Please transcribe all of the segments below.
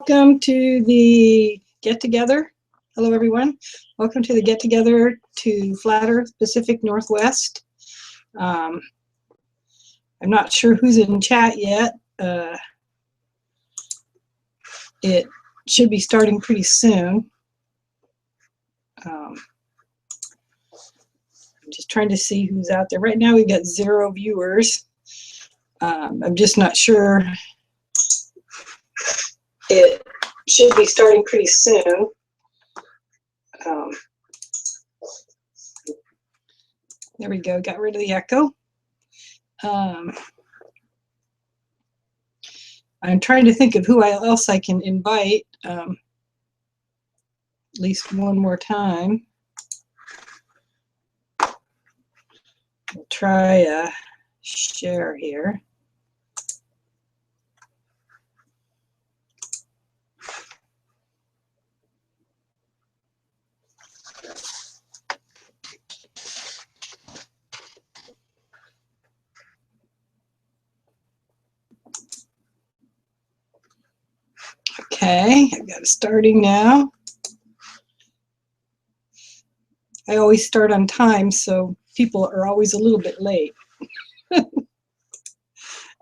Welcome to the get-together. Hello, everyone. Welcome to the get-together to Flat Earth Pacific Northwest. I'm not sure who's in chat yet. It should be starting pretty soon. I'm just trying to see who's out there. Right now, we've got 0 viewers. I'm just not sure. It should be starting pretty soon. There we go, got rid of the echo. I'm trying to think of who else I can invite, at least one more time. We'll try a share here. Okay, I've got it starting now. I always start on time, so people are always a little bit late.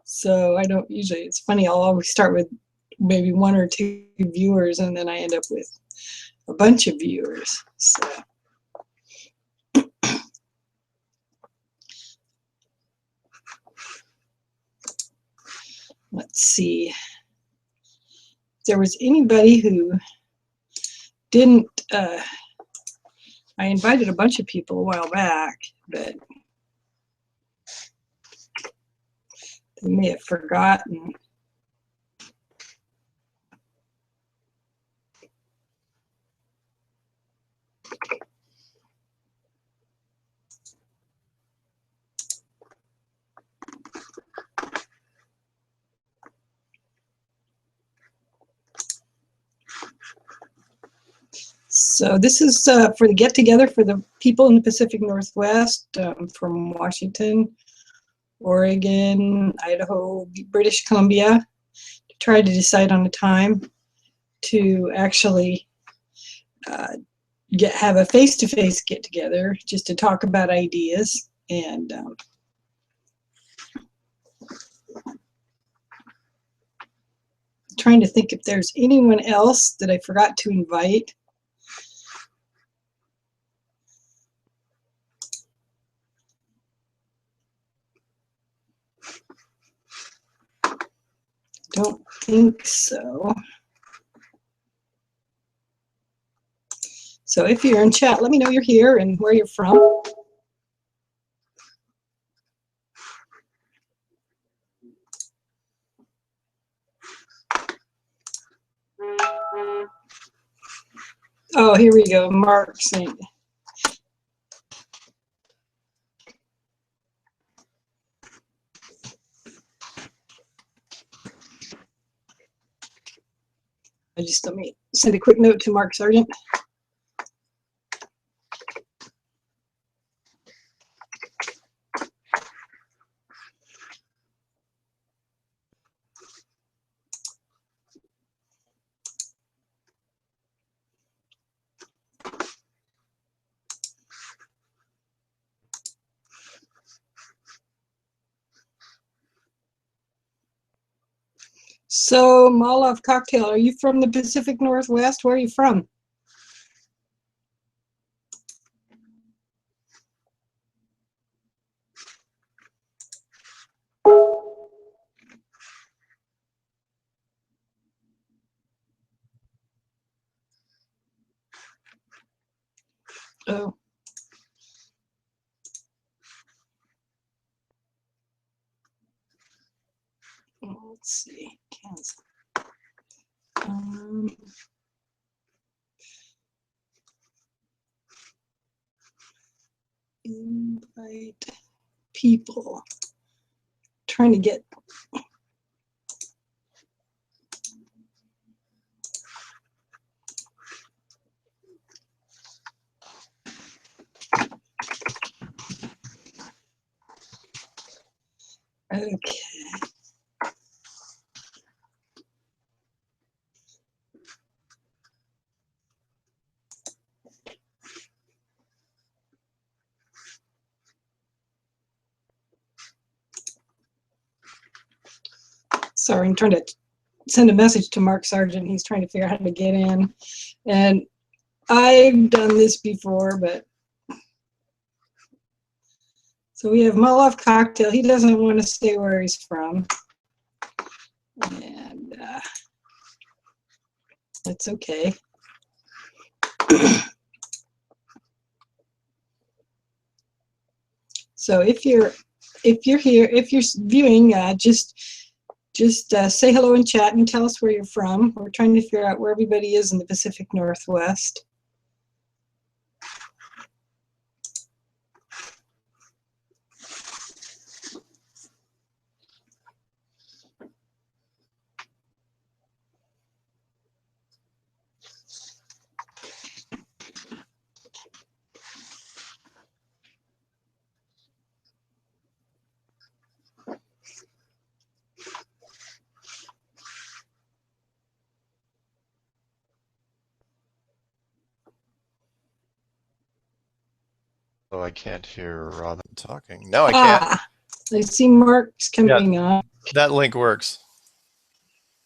So I don't usually, it's funny, I'll always start with maybe 1 or 2 viewers, and then I end up with a bunch of viewers. So let's see. If there was anybody who didn't, I invited a bunch of people a while back, but they may have forgotten. So this is for the get-together for the people in the Pacific Northwest, from Washington, Oregon, Idaho, British Columbia, to try to decide on a time to actually have a face-to-face get-together just to talk about ideas. And trying to think if there's anyone else that I forgot to invite. Don't think so. So if you're in chat, let me know you're here and where you're from. Oh, here we go. Mark saying. Let me send a quick note to Mark Sargent. So, Malov Cocktail, are you from the Pacific Northwest? Where are you from? Oh. Let's see. Kansas. Invite people. Trying to get. Okay. Sorry, I'm trying to send a message to Mark Sargent. He's trying to figure out how to get in. And I've done this before, but so we have Molotov cocktail. He doesn't want to say where he's from. And that's okay. So if you're here, if you're viewing, just say hello in chat and tell us where you're from. We're trying to figure out where everybody is in the Pacific Northwest. Oh, I can't hear Robin talking. No, I can't. I see Mark's coming on. That link works.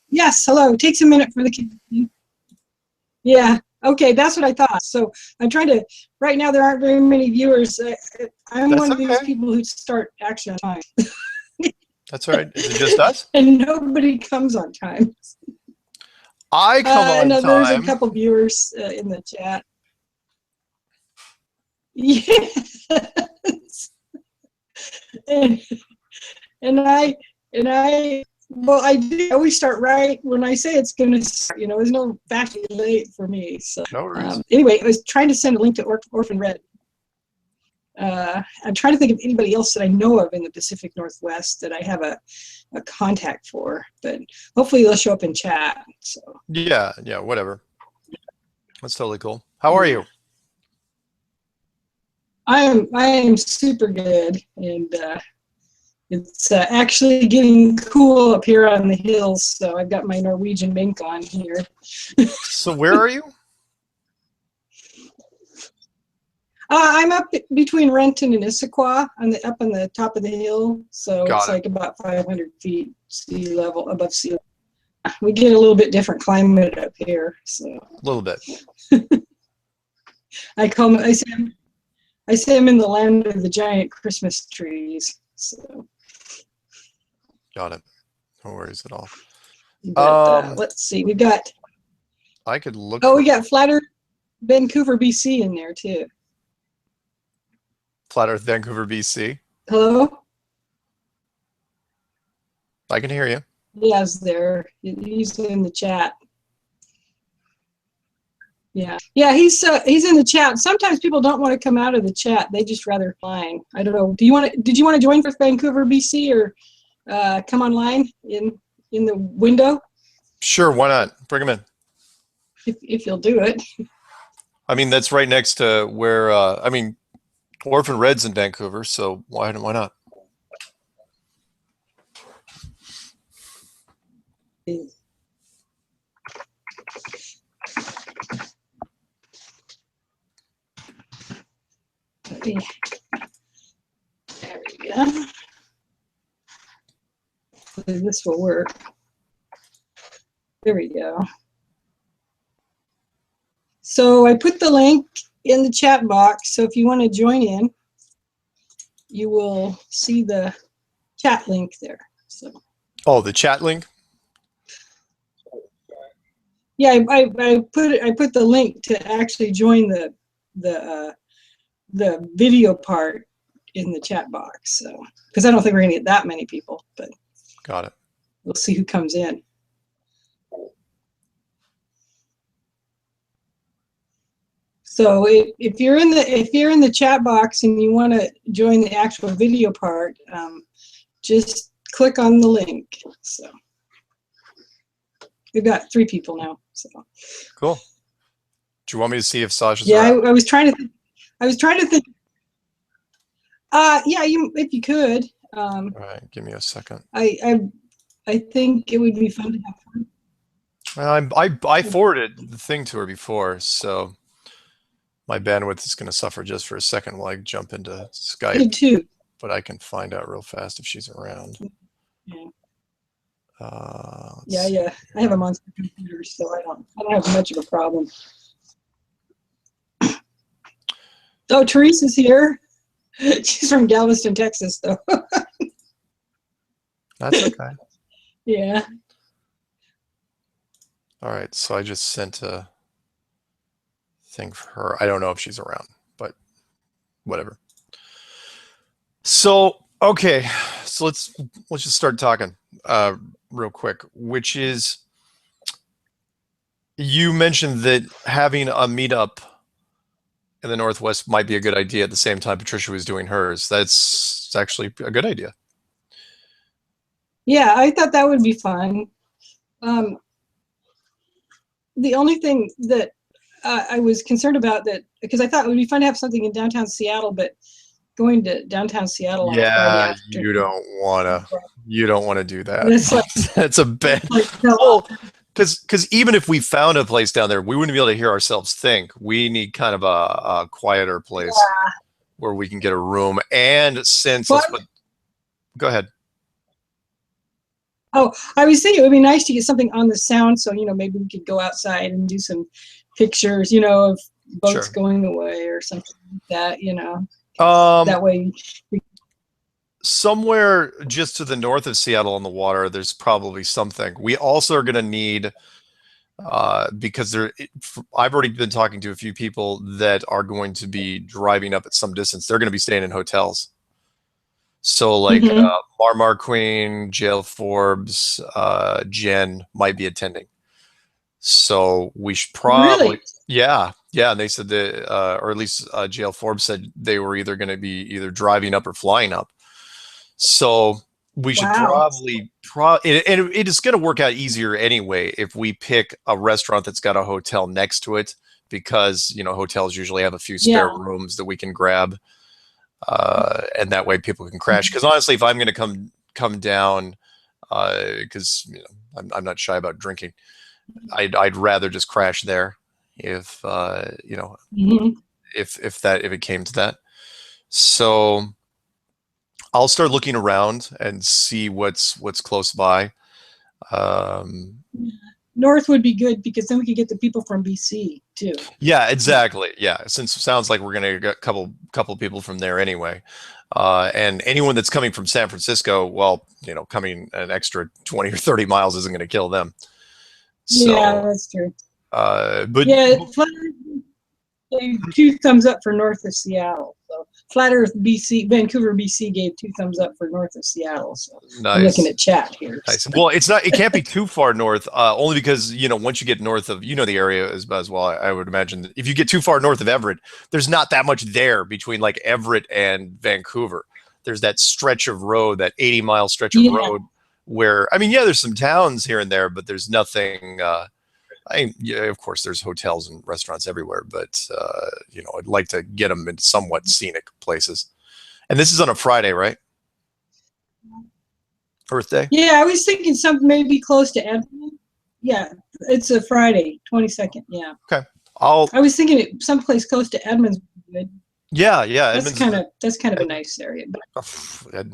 Yes, hello. It takes a minute for the kid. Yeah, okay, that's what I thought. So I'm trying to, right now there aren't very many viewers. I'm one of these people who start action on time. That's all right. Is it just us? And nobody comes on time. I come on no, time. There's a couple viewers in the chat. Yes. and I well, I do always start right when I say it's going to start. You know, there's no factory late for me. So no reason. Anyway, I was trying to send a link to Orphan Red. I'm trying to think of anybody else that I know of in the Pacific Northwest that I have a contact for, but hopefully they'll show up in chat. So yeah, whatever. That's totally cool. How are you? I am super good, and it's actually getting cool up here on the hills. So I've got my Norwegian mink on here. So where are you? I'm up between Renton and Issaquah, up on the top of the hill. So it's like about 500 feet sea level above sea level. We get a little bit different climate up here. So a little bit. I say I'm in the land of the giant Christmas trees. So got it. No worries at all. But let's see. We got. I could look. Oh, we got Flat Earth, Vancouver, BC in there too. Flat Earth, Vancouver, BC. Hello? I can hear you. Yes, there. He's in the chat. Yeah, he's in the chat. Sometimes people don't want to come out of the chat; they just rather line. I don't know. Did you want to join for Vancouver, BC, or come online in the window? Sure, why not? Bring him in. If you'll do it. I mean, that's right next to where Orphan Red's in Vancouver, so why not? There we go. This will work. There we go. So I put the link in the chat box. So if you want to join in, you will see the chat link there. So. Oh, the chat link. Yeah, I put the link to actually join the video part in the chat box. So because I don't think we're gonna get that many people, but got it. We'll see who comes in. So if you're in the chat box and you want to join the actual video part, just click on the link. So we've got 3 people now. So cool. Do you want me to see if Sasha's around? I was trying to think. Yeah, if you could. All right, give me a second. I think it would be fun to have fun. Well, I forwarded the thing to her before, so my bandwidth is going to suffer just for a second while I jump into Skype. Me too. But I can find out real fast if she's around. Yeah. Let's see. Yeah. I have a monster computer, so I don't have much of a problem. Oh, Teresa's here. She's from Galveston, Texas, though. That's okay. Yeah. All right, so I just sent a thing for her. I don't know if she's around, but whatever. So, okay, so let's just start talking real quick, which is you mentioned that having a meetup in the Northwest might be a good idea at the same time Patricia was doing hers. That's actually a good idea. Yeah, I thought that would be fun. The only thing that I was concerned about, that because I thought it would be fun to have something in downtown Seattle, but going to downtown Seattle on a Friday Yeah, afternoon. you don't want to do that. That's like, That's a bad. no. Well, because even if we found a place down there, we wouldn't be able to hear ourselves think. We need kind of a quieter place where we can get a room. And since go ahead. Oh, I was thinking it would be nice to get something on the sound, so maybe we could go outside and do some pictures, of boats going away or something like that. That way. Somewhere just to the north of Seattle on the water, there's probably something. We also are going to need, because I've already been talking to a few people that are going to be driving up at some distance. They're going to be staying in hotels. So like Marmar Queen, Jail Forbes, Jen might be attending. So we should probably, Really? yeah. And they said that, or at least Jail Forbes said they were either going to be either driving up or flying up. So we should probably, and it is going to work out easier anyway if we pick a restaurant that's got a hotel next to it, because hotels usually have a few spare rooms that we can grab. And that way people can crash. Because honestly, if I'm going to come down, because I'm not shy about drinking, I'd rather just crash there if if it came to that. So I'll start looking around and see what's close by. North would be good, because then we could get the people from BC too. Yeah, exactly. Yeah, since it sounds like we're going to get a couple people from there anyway. And anyone that's coming from San Francisco, well, coming an extra 20 or 30 miles isn't going to kill them. So, yeah, that's true. But yeah, gave 2 thumbs up for north of Seattle. So Flat Earth BC, Vancouver BC gave 2 thumbs up for north of Seattle. So nice. I'm looking at chat here. Nice. Well, it can't be too far north, only because once you get north of the area as well. I would imagine that if you get too far north of Everett, there's not that much there between like Everett and Vancouver. There's that stretch of road, that 80-mile stretch of road, where there's some towns here and there, but there's nothing. Of course, there's hotels and restaurants everywhere, but I'd like to get them in somewhat scenic places. And this is on a Friday, right? Earth Day? Yeah, I was thinking something maybe close to Edmond. Yeah, it's a Friday, 22nd. Yeah. Okay. I was thinking someplace close to Edmonds would be good. Yeah. That's kind of a nice area.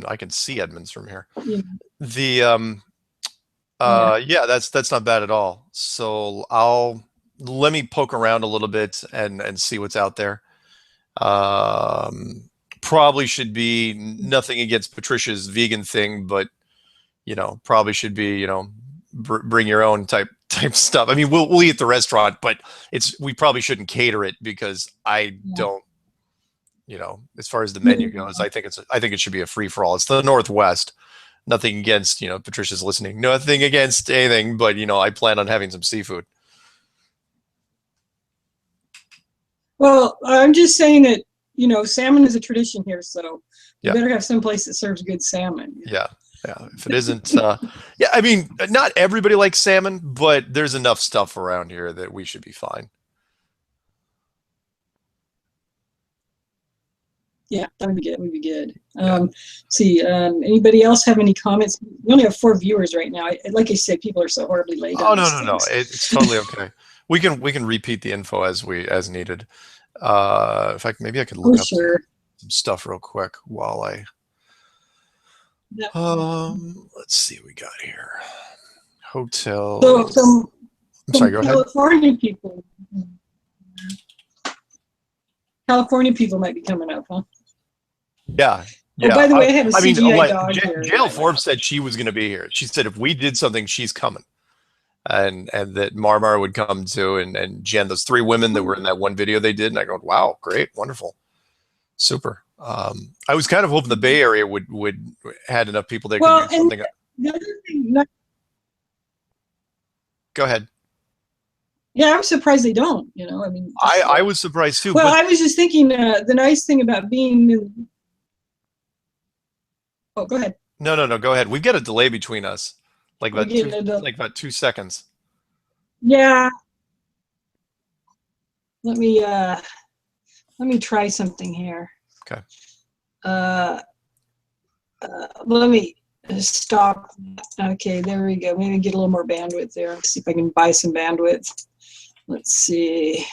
I can see Edmonds from here. Yeah. That's not bad at all. So let me poke around a little bit and see what's out there. Probably should be nothing against Patricia's vegan thing, but probably should be bring your own type stuff. We'll eat at the restaurant, but we probably shouldn't cater it, because I don't. As far as the menu goes, I think it should be a free for all. It's the Northwest. Nothing against, Patricia's listening. Nothing against anything, but I plan on having some seafood. Well, I'm just saying that salmon is a tradition here, so you better have some place that serves good salmon. Yeah. If it isn't, not everybody likes salmon, but there's enough stuff around here that we should be fine. Yeah, that would be good. See, anybody else have any comments? We only have 4 viewers right now. Like I said, people are so horribly late. Oh, no. It's totally okay. We can repeat the info as needed. In fact, maybe I could look up some stuff real quick while Let's see what we got here. Hotel. So I'm sorry, go ahead. California people might be coming up, huh? Yeah. Oh, by the way, I have a CGI dog here. Jail Forbes said she was going to be here. She said if we did something, she's coming. And that Marmar would come too, and Jen, those 3 women that were in that one video they did, and I go, wow, great, wonderful, super. I was kind of hoping the Bay Area would had enough people that could do something. The other thing, go ahead. Yeah, I'm surprised they don't. You know, I mean, I was surprised too. Well, I was just thinking the nice thing about being in. Oh, go ahead. No, go ahead. We've got a delay between us. Like about 2 seconds. Yeah. Let me try something here. Okay. Let me stop. Okay, there we go. Maybe get a little more bandwidth there. Let's see if I can buy some bandwidth. Let's see.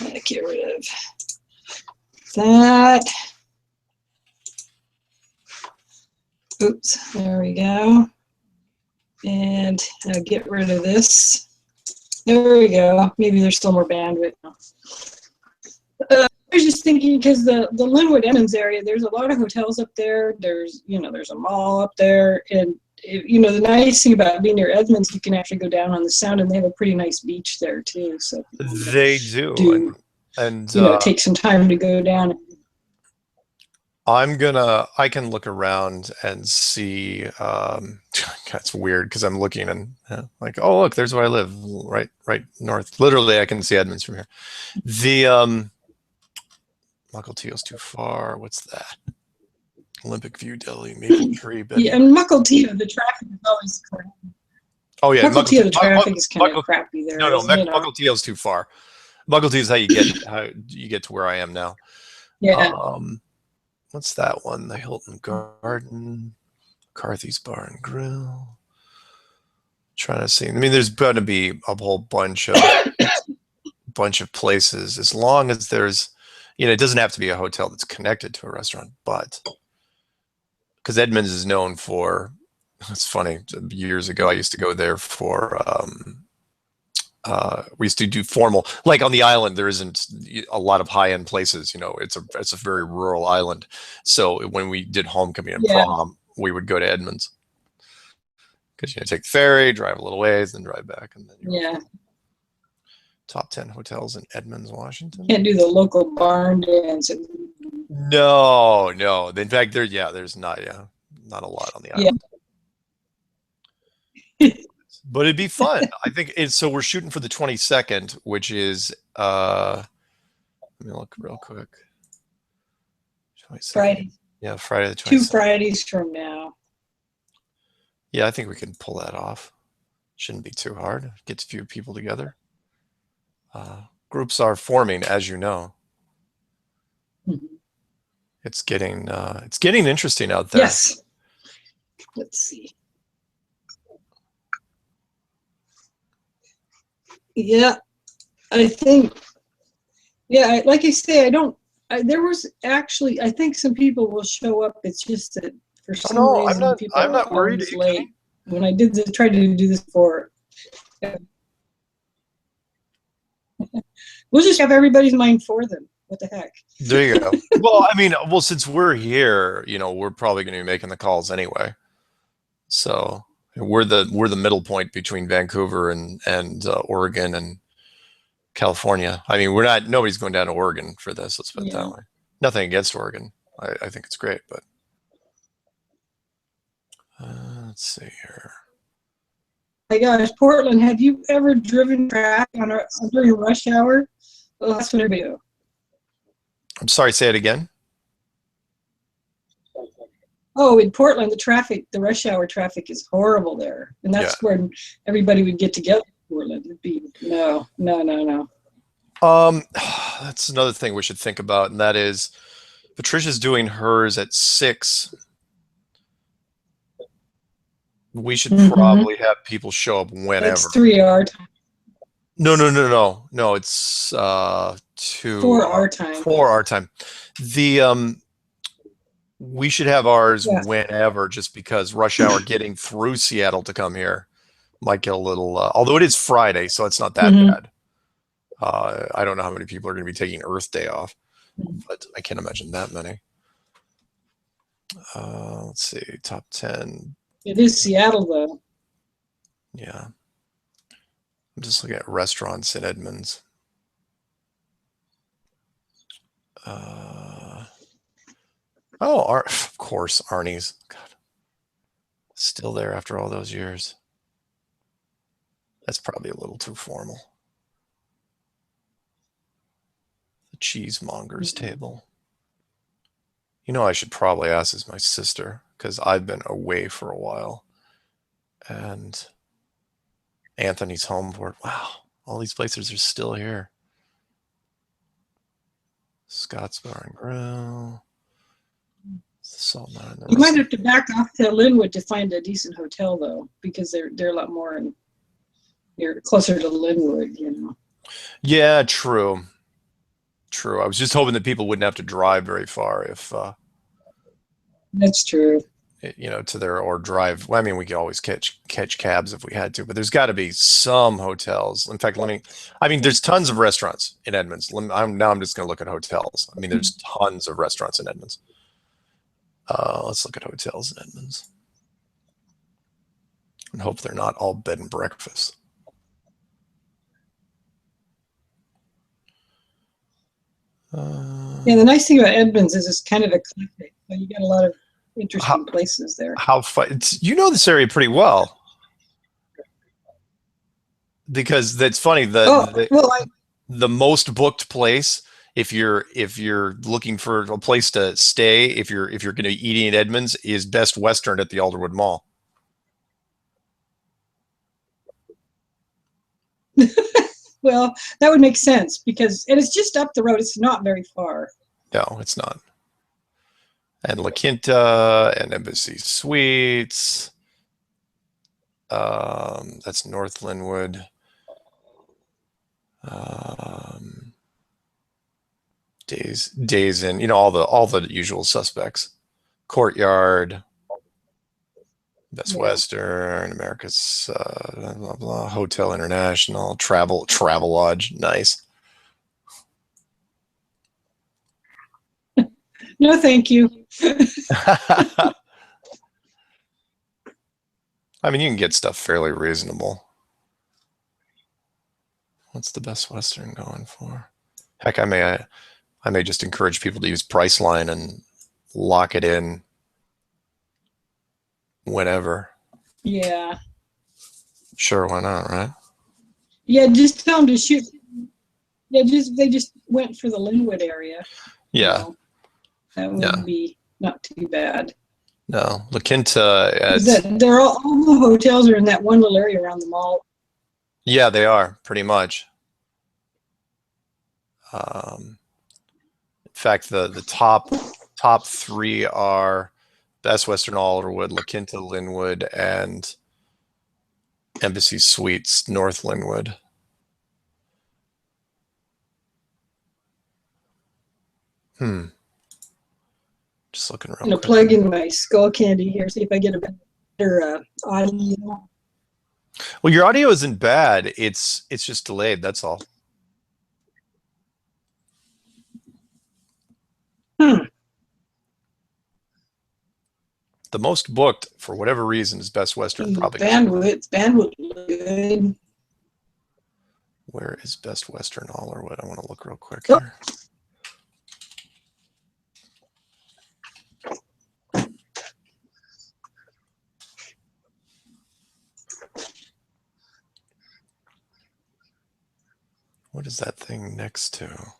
I'm gonna get rid of that. Oops, there we go. And get rid of this. There we go. Maybe there's still more bandwidth now. I was just thinking because the Linwood Edmonds area, there's a lot of hotels up there. There's a mall up there, and the nice thing about being near Edmonds, you can actually go down on the Sound, and they have a pretty nice beach there too. So they do, and take some time to go down. I can look around and see. That's weird because I'm looking and like, oh look, there's where I live, right north. Literally, I can see Edmonds from here. The Mukilteo's too far. What's that? Olympic View, Delhi, Maple Tree. Betty. Yeah, and Mukilteo, the traffic is always crappy. Oh yeah, Mukilteo, the traffic is kind of crappy there. No, Mukilteo's too far. Mukilteo's how you get to where I am now. Yeah. What's that one? The Hilton Garden, McCarthy's Bar and Grill. Trying to see. I mean, there's going to be a whole bunch of places, as long as there's, it doesn't have to be a hotel that's connected to a restaurant, but because Edmonds is known for, it's funny, years ago I used to go there for we used to do formal, like on the island there isn't a lot of high-end places, it's a very rural island, so when we did homecoming and prom, we would go to Edmonds because take the ferry, drive a little ways, then drive back, and then top 10 hotels in Edmonds, Washington. Can't do the local barn dance. No. In fact, there's not a lot on the island. But it'd be fun. I think so we're shooting for the 22nd, which is let me look real quick. 22nd. Friday. Yeah, Friday the 22nd. 2 Fridays from now. Yeah, I think we can pull that off. Shouldn't be too hard. Gets a few people together. Groups are forming, as you know. Mm-hmm. It's getting interesting out there. Yes. Let's see. Yeah, I think. Yeah, like I say, there was actually. I think some people will show up. It's just that for some reason people I'm not worried. Late. When I tried to do this before. We'll just have everybody's mind for them. What the heck? There you go. Well, since we're here, we're probably going to be making the calls anyway. So we're the middle point between Vancouver and Oregon and California. I mean, nobody's going down to Oregon for this. Let's put it that way. Nothing against Oregon. I think it's great, but let's see here. My gosh, Portland, have you ever driven traffic during rush hour? Well, that's what I do. I'm sorry, say it again. Oh, in Portland, the rush hour traffic is horrible there. And that's where everybody would get together in Portland. It'd be, no. That's another thing we should think about, and that is Patricia's doing hers at 6. We should probably have people show up whenever. That's 3 our time. No. It's 2. 4 our time. 4 our time. We should have ours Yeah. whenever, just because rush hour getting through Seattle to come here might get a little, although it is Friday, so it's not that bad. I don't know how many people are going to be taking Earth Day off, but I can't imagine that many. Let's see, top 10. It is Seattle, though. Yeah. I'm just looking at restaurants in Edmonds. Of course, Arnie's. God. Still there after all those years. That's probably a little too formal. The cheesemonger's table. You know, I should probably ask is my sister, because I've been away for a while. And Anthony's home board. Wow, all these places are still here. Scott's Bar and Grill. You might have to back off to Linwood to find a decent hotel, though, because they're a lot more and you're closer to Linwood, you know. Yeah, true. True. I was just hoping that people wouldn't have to drive very far if That's true. you know, to their, or drive. Well, I mean, we could always catch cabs if we had to, but there's got to be some hotels. In fact, I mean, there's tons of restaurants in Edmonds. Now I'm just going to look at hotels. I mean, there's tons of restaurants in Edmonds. Let's look at hotels in Edmonds and hope they're not all bed and breakfast. Yeah, the nice thing about Edmonds is it's kind of eclectic. So you got a lot of interesting places there. You know this area pretty well, because that's funny. The most booked place, if you're looking for a place to stay, if you're going to be eating at Edmonds, is Best Western at the Alderwood Mall. Well, that would make sense because, and it's just up the road. It's not very far. No, it's not. And La Quinta and Embassy Suites. That's North Linwood. Days Inn, you know, all the usual suspects. Courtyard, Best Western, America's blah, blah, blah, Hotel International, Travel Lodge, nice. No, thank you. I mean, you can get stuff fairly reasonable. What's the Best Western going for? Heck, I may just encourage people to use Priceline and lock it in whenever. Yeah. Sure, why not, right? Yeah, just tell them to shoot. Yeah, they just went for the Linwood area. Yeah. You know, that would be not too bad. No, La Quinta. They're all the hotels are in that one little area around the mall. Yeah, they are pretty much. In fact, the top three are Best Western Alderwood, La Quinta Linwood, and Embassy Suites North Linwood. Just looking around. I'm gonna plug in my skull candy here, see if I get a better audio. Well, your audio isn't bad. It's just delayed. That's all. The most booked, for whatever reason, is Best Western. Probably bandwidth good. Where is Best Western Alderwood? I want to look real quick here. What is that thing next to?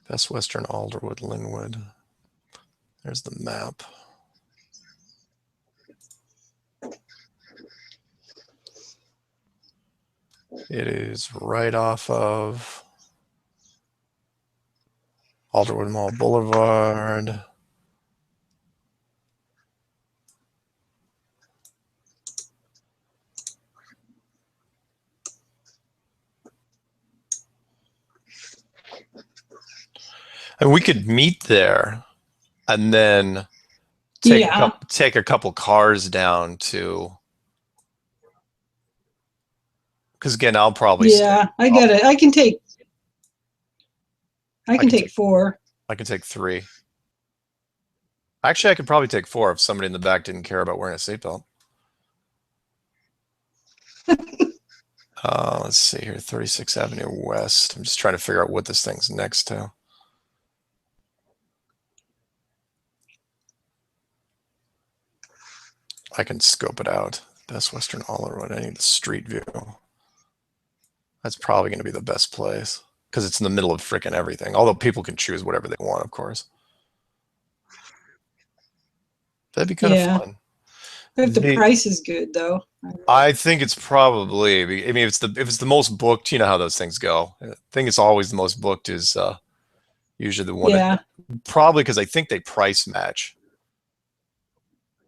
Best Western Alderwood, Linwood. There's the map. It is right off of Alderwood Mall Boulevard. And we could meet there and then take a couple cars down to, because again, I'll probably I get it. I can take 4. I can take 3. Actually, I could probably take 4 if somebody in the back didn't care about wearing a seatbelt. Let's see here, 36th Avenue West. I'm just trying to figure out what this thing's next to. I can scope it out. Best Western Olive Road. I need the street view. That's probably going to be the best place because it's in the middle of frickin' everything. Although people can choose whatever they want, of course. That'd be kind of fun. If the price is good, though. I think it's probably. I mean, if it's the most booked, you know how those things go. I think it's always the most booked is usually the one. Yeah. Probably because I think they price match.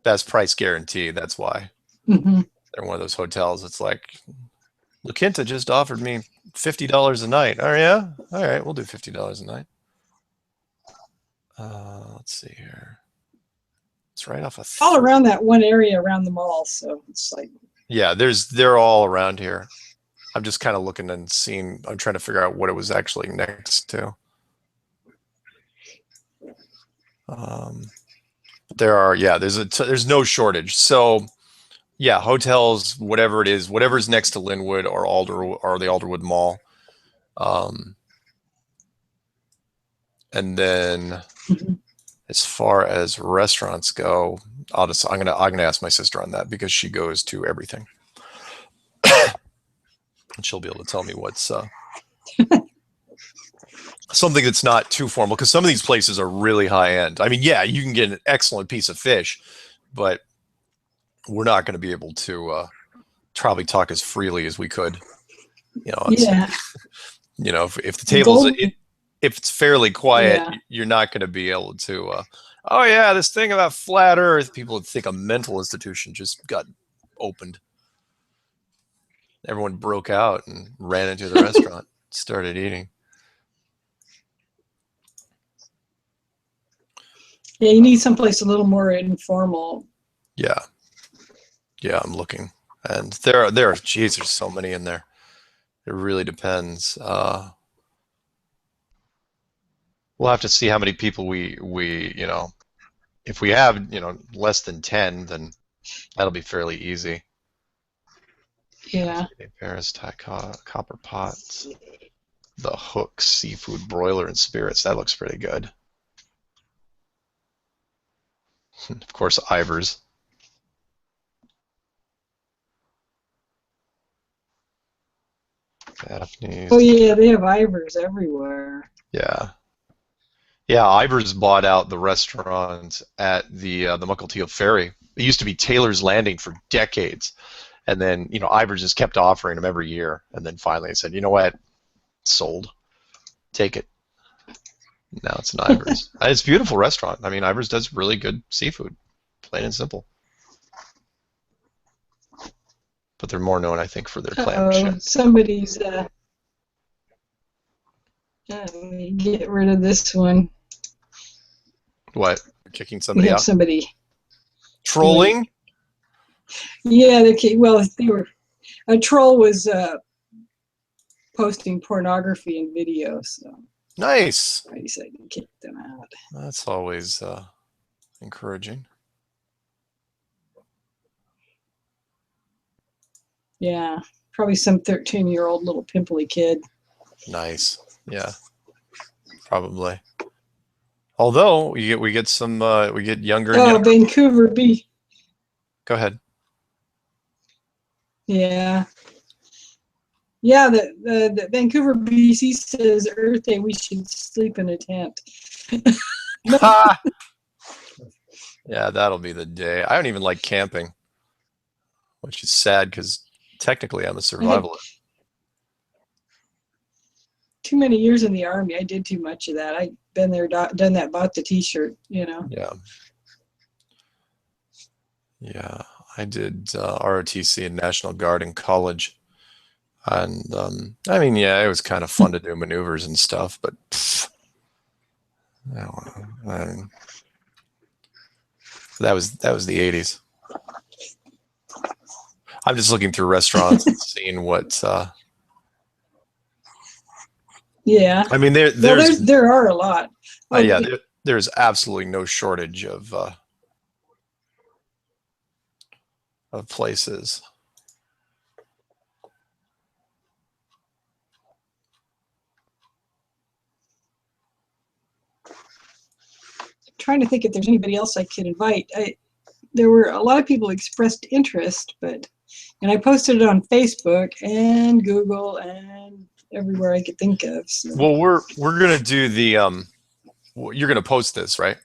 Best price guarantee. That's why. Mm-hmm. They're one of those hotels. It's like, La Quinta just offered me $50 a night. Oh yeah, all right, we'll do $50 a night. Let's see here. It's right off of all around that one area around the mall, so it's like. Yeah, they're all around here. I'm just kind of looking and seeing. I'm trying to figure out what it was actually next to. There are, yeah, there's no shortage. So yeah, hotels, whatever it is, whatever's next to Linwood or the Alderwood Mall. And then as far as restaurants go, I'm gonna ask my sister on that because she goes to everything. And she'll be able to tell me what's something that's not too formal, because some of these places are really high end. I mean, yeah, you can get an excellent piece of fish, but we're not going to be able to probably talk as freely as we could. You know, you know, if the tables, if it's fairly quiet, you're not going to be able to. Oh yeah, this thing about flat Earth. People would think a mental institution just got opened. Everyone broke out and ran into the restaurant, started eating. Yeah, you need someplace a little more informal. Yeah. Yeah, I'm looking. And there are, geez, there's so many in there. It really depends. We'll have to see how many people we, you know, if we have, you know, less than 10, then that'll be fairly easy. Yeah. Paris Thai copper pots. The Hook seafood broiler and spirits. That looks pretty good. Of course, Ivers. Daphne's. Oh yeah, they have Ivers everywhere. Yeah. Yeah, Ivers bought out the restaurant at the Mukilteo Ferry. It used to be Taylor's Landing for decades. And then, you know, Ivers just kept offering them every year. And then finally they said, you know what? Sold. Take it. Now it's an Ivers. It's a beautiful restaurant. I mean, Ivers does really good seafood. Plain and simple. But they're more known, I think, for their clam chowder. Somebody's let me get rid of this one. What? Kicking somebody out? Somebody trolling? Yeah, they were. A troll was posting pornography and video, so. Nice. I decided to kick them out. That's always encouraging. Yeah, probably some 13-year-old little pimply kid. Nice. Yeah, probably. Although we get some we get younger. And younger. Vancouver B. Go ahead. Yeah. Yeah, the Vancouver, BC says Earth Day we should sleep in a tent. Yeah, that'll be the day. I don't even like camping, which is sad because technically I'm a survivalist. Too many years in the Army. I did too much of that. I've been there, done that, bought the T-shirt, you know. Yeah. Yeah, I did ROTC in National Guard in college. And I mean, yeah, it was kind of fun to do maneuvers and stuff, but That was the 80s. I'm just looking through restaurants and seeing what. Yeah. I mean, there are a lot. Yeah, there's absolutely no shortage of places. Trying to think if there's anybody else I could invite. There were a lot of people expressed interest, and I posted it on Facebook and Google and everywhere I could think of. So. Well, we're gonna do the you're gonna post this, right?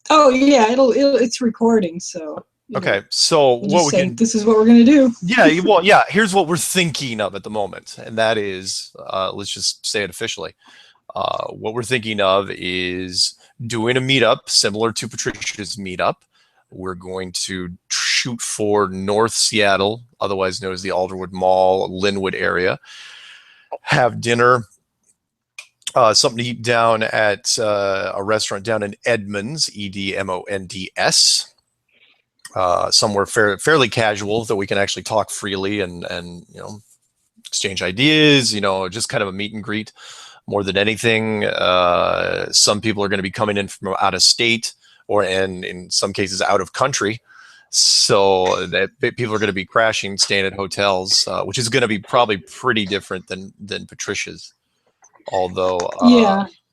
Oh yeah, it's recording, so. Okay, so we'll what we can. This is what we're gonna do. Yeah, well, yeah. Here's what we're thinking of at the moment, and that is, let's just say it officially. What we're thinking of is doing a meetup similar to Patricia's meetup. We're going to shoot for North Seattle, otherwise known as the Alderwood Mall, Linwood area. Have dinner, something to eat down at a restaurant down in Edmonds, Edmonds, somewhere fairly casual that we can actually talk freely and exchange ideas. Just kind of a meet and greet. More than anything, some people are going to be coming in from out of state and in some cases out of country. So that people are going to be crashing, staying at hotels, which is going to be probably pretty different than Patricia's. Although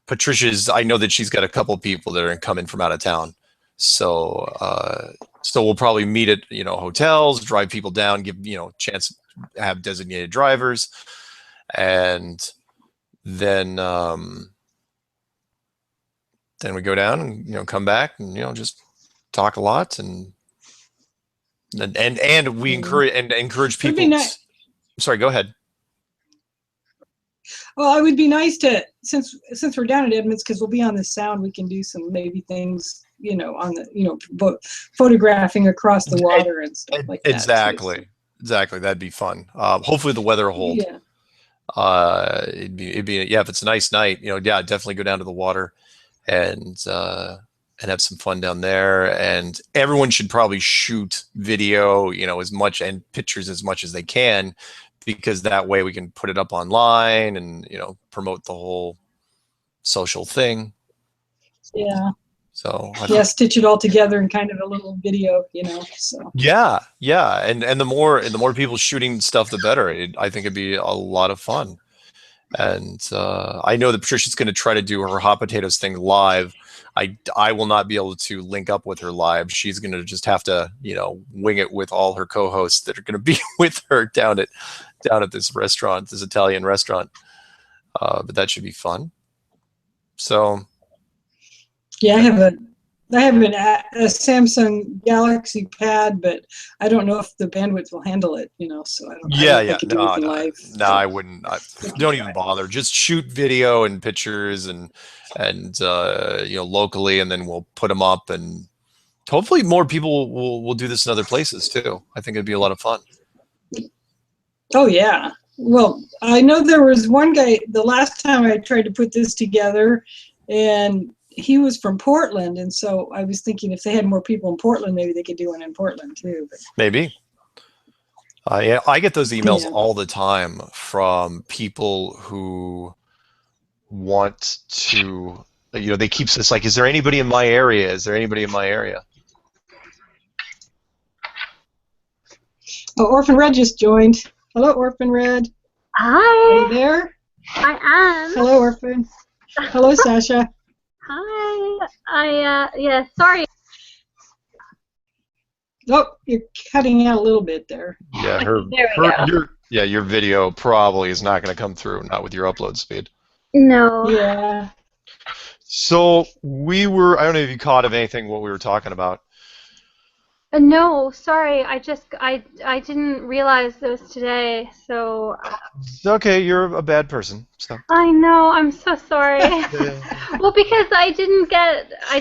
Patricia's, I know that she's got a couple of people that are coming from out of town. So we'll probably meet at hotels, drive people down, give chance to have designated drivers, and then we go down and come back and just talk a lot and we encourage people. Sorry, go ahead. Well, it would be nice to since we're down at Edmonds, because we'll be on the sound, we can do some maybe things on the photographing across the water and stuff like that. Exactly, that'd be fun. Hopefully the weather will hold. Yeah. It'd be if it's a nice night, definitely go down to the water and have some fun down there. And everyone should probably shoot video, as much and pictures as much as they can, because that way we can put it up online and promote the whole social thing. Yeah. So stitch it all together in kind of a little video, so. Yeah. And the more people shooting stuff, the better. I think it'd be a lot of fun. And I know that Patricia's going to try to do her hot potatoes thing live. I will not be able to link up with her live. She's going to just have to, wing it with all her co-hosts that are going to be with her down at this restaurant, this Italian restaurant. But that should be fun. So. Yeah, I have a Samsung Galaxy Pad, but I don't know if the bandwidth will handle it. So I don't. No, I wouldn't. Don't even bother. Just shoot video and pictures and locally, and then we'll put them up, and hopefully more people will do this in other places too. I think it'd be a lot of fun. Oh yeah. Well, I know there was one guy the last time I tried to put this together, and he was from Portland, and so I was thinking if they had more people in Portland, maybe they could do one in Portland too. But. Maybe. I get those emails all the time from people who want to, they keep this like, is there anybody in my area? Is there anybody in my area? Oh, Orphan Red just joined. Hello, Orphan Red. Hi. Are you there? I am. Hello, Orphan. Hello, Sasha. Hi. Yeah, sorry. Oh, you're cutting out a little bit there. Yeah, your video probably is not going to come through, not with your upload speed. No. Yeah. So I don't know if you caught of anything what we were talking about. No, sorry. I didn't realize it was today. So. It's okay, you're a bad person. So. I know. I'm so sorry. Well, because I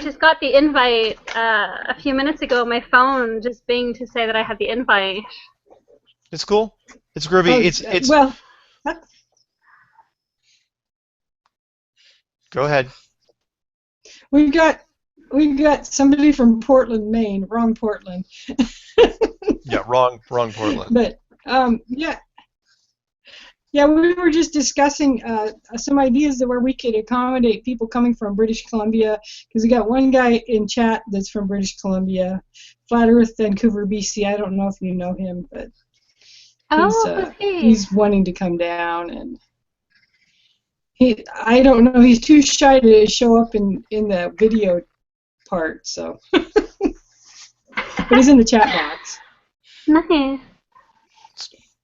just got the invite a few minutes ago. My phone just binged to say that I had the invite. It's cool. It's groovy. It's well. Go ahead. We've got somebody from Portland, Maine. Wrong Portland. Yeah, wrong Portland. But yeah, we were just discussing some ideas where we could accommodate people coming from British Columbia, because we got one guy in chat that's from British Columbia, Flat Earth, Vancouver, BC. I don't know if you know him, but he's wanting to come down, and I don't know, he's too shy to show up in the video part, so but he's in the chat box. Nice.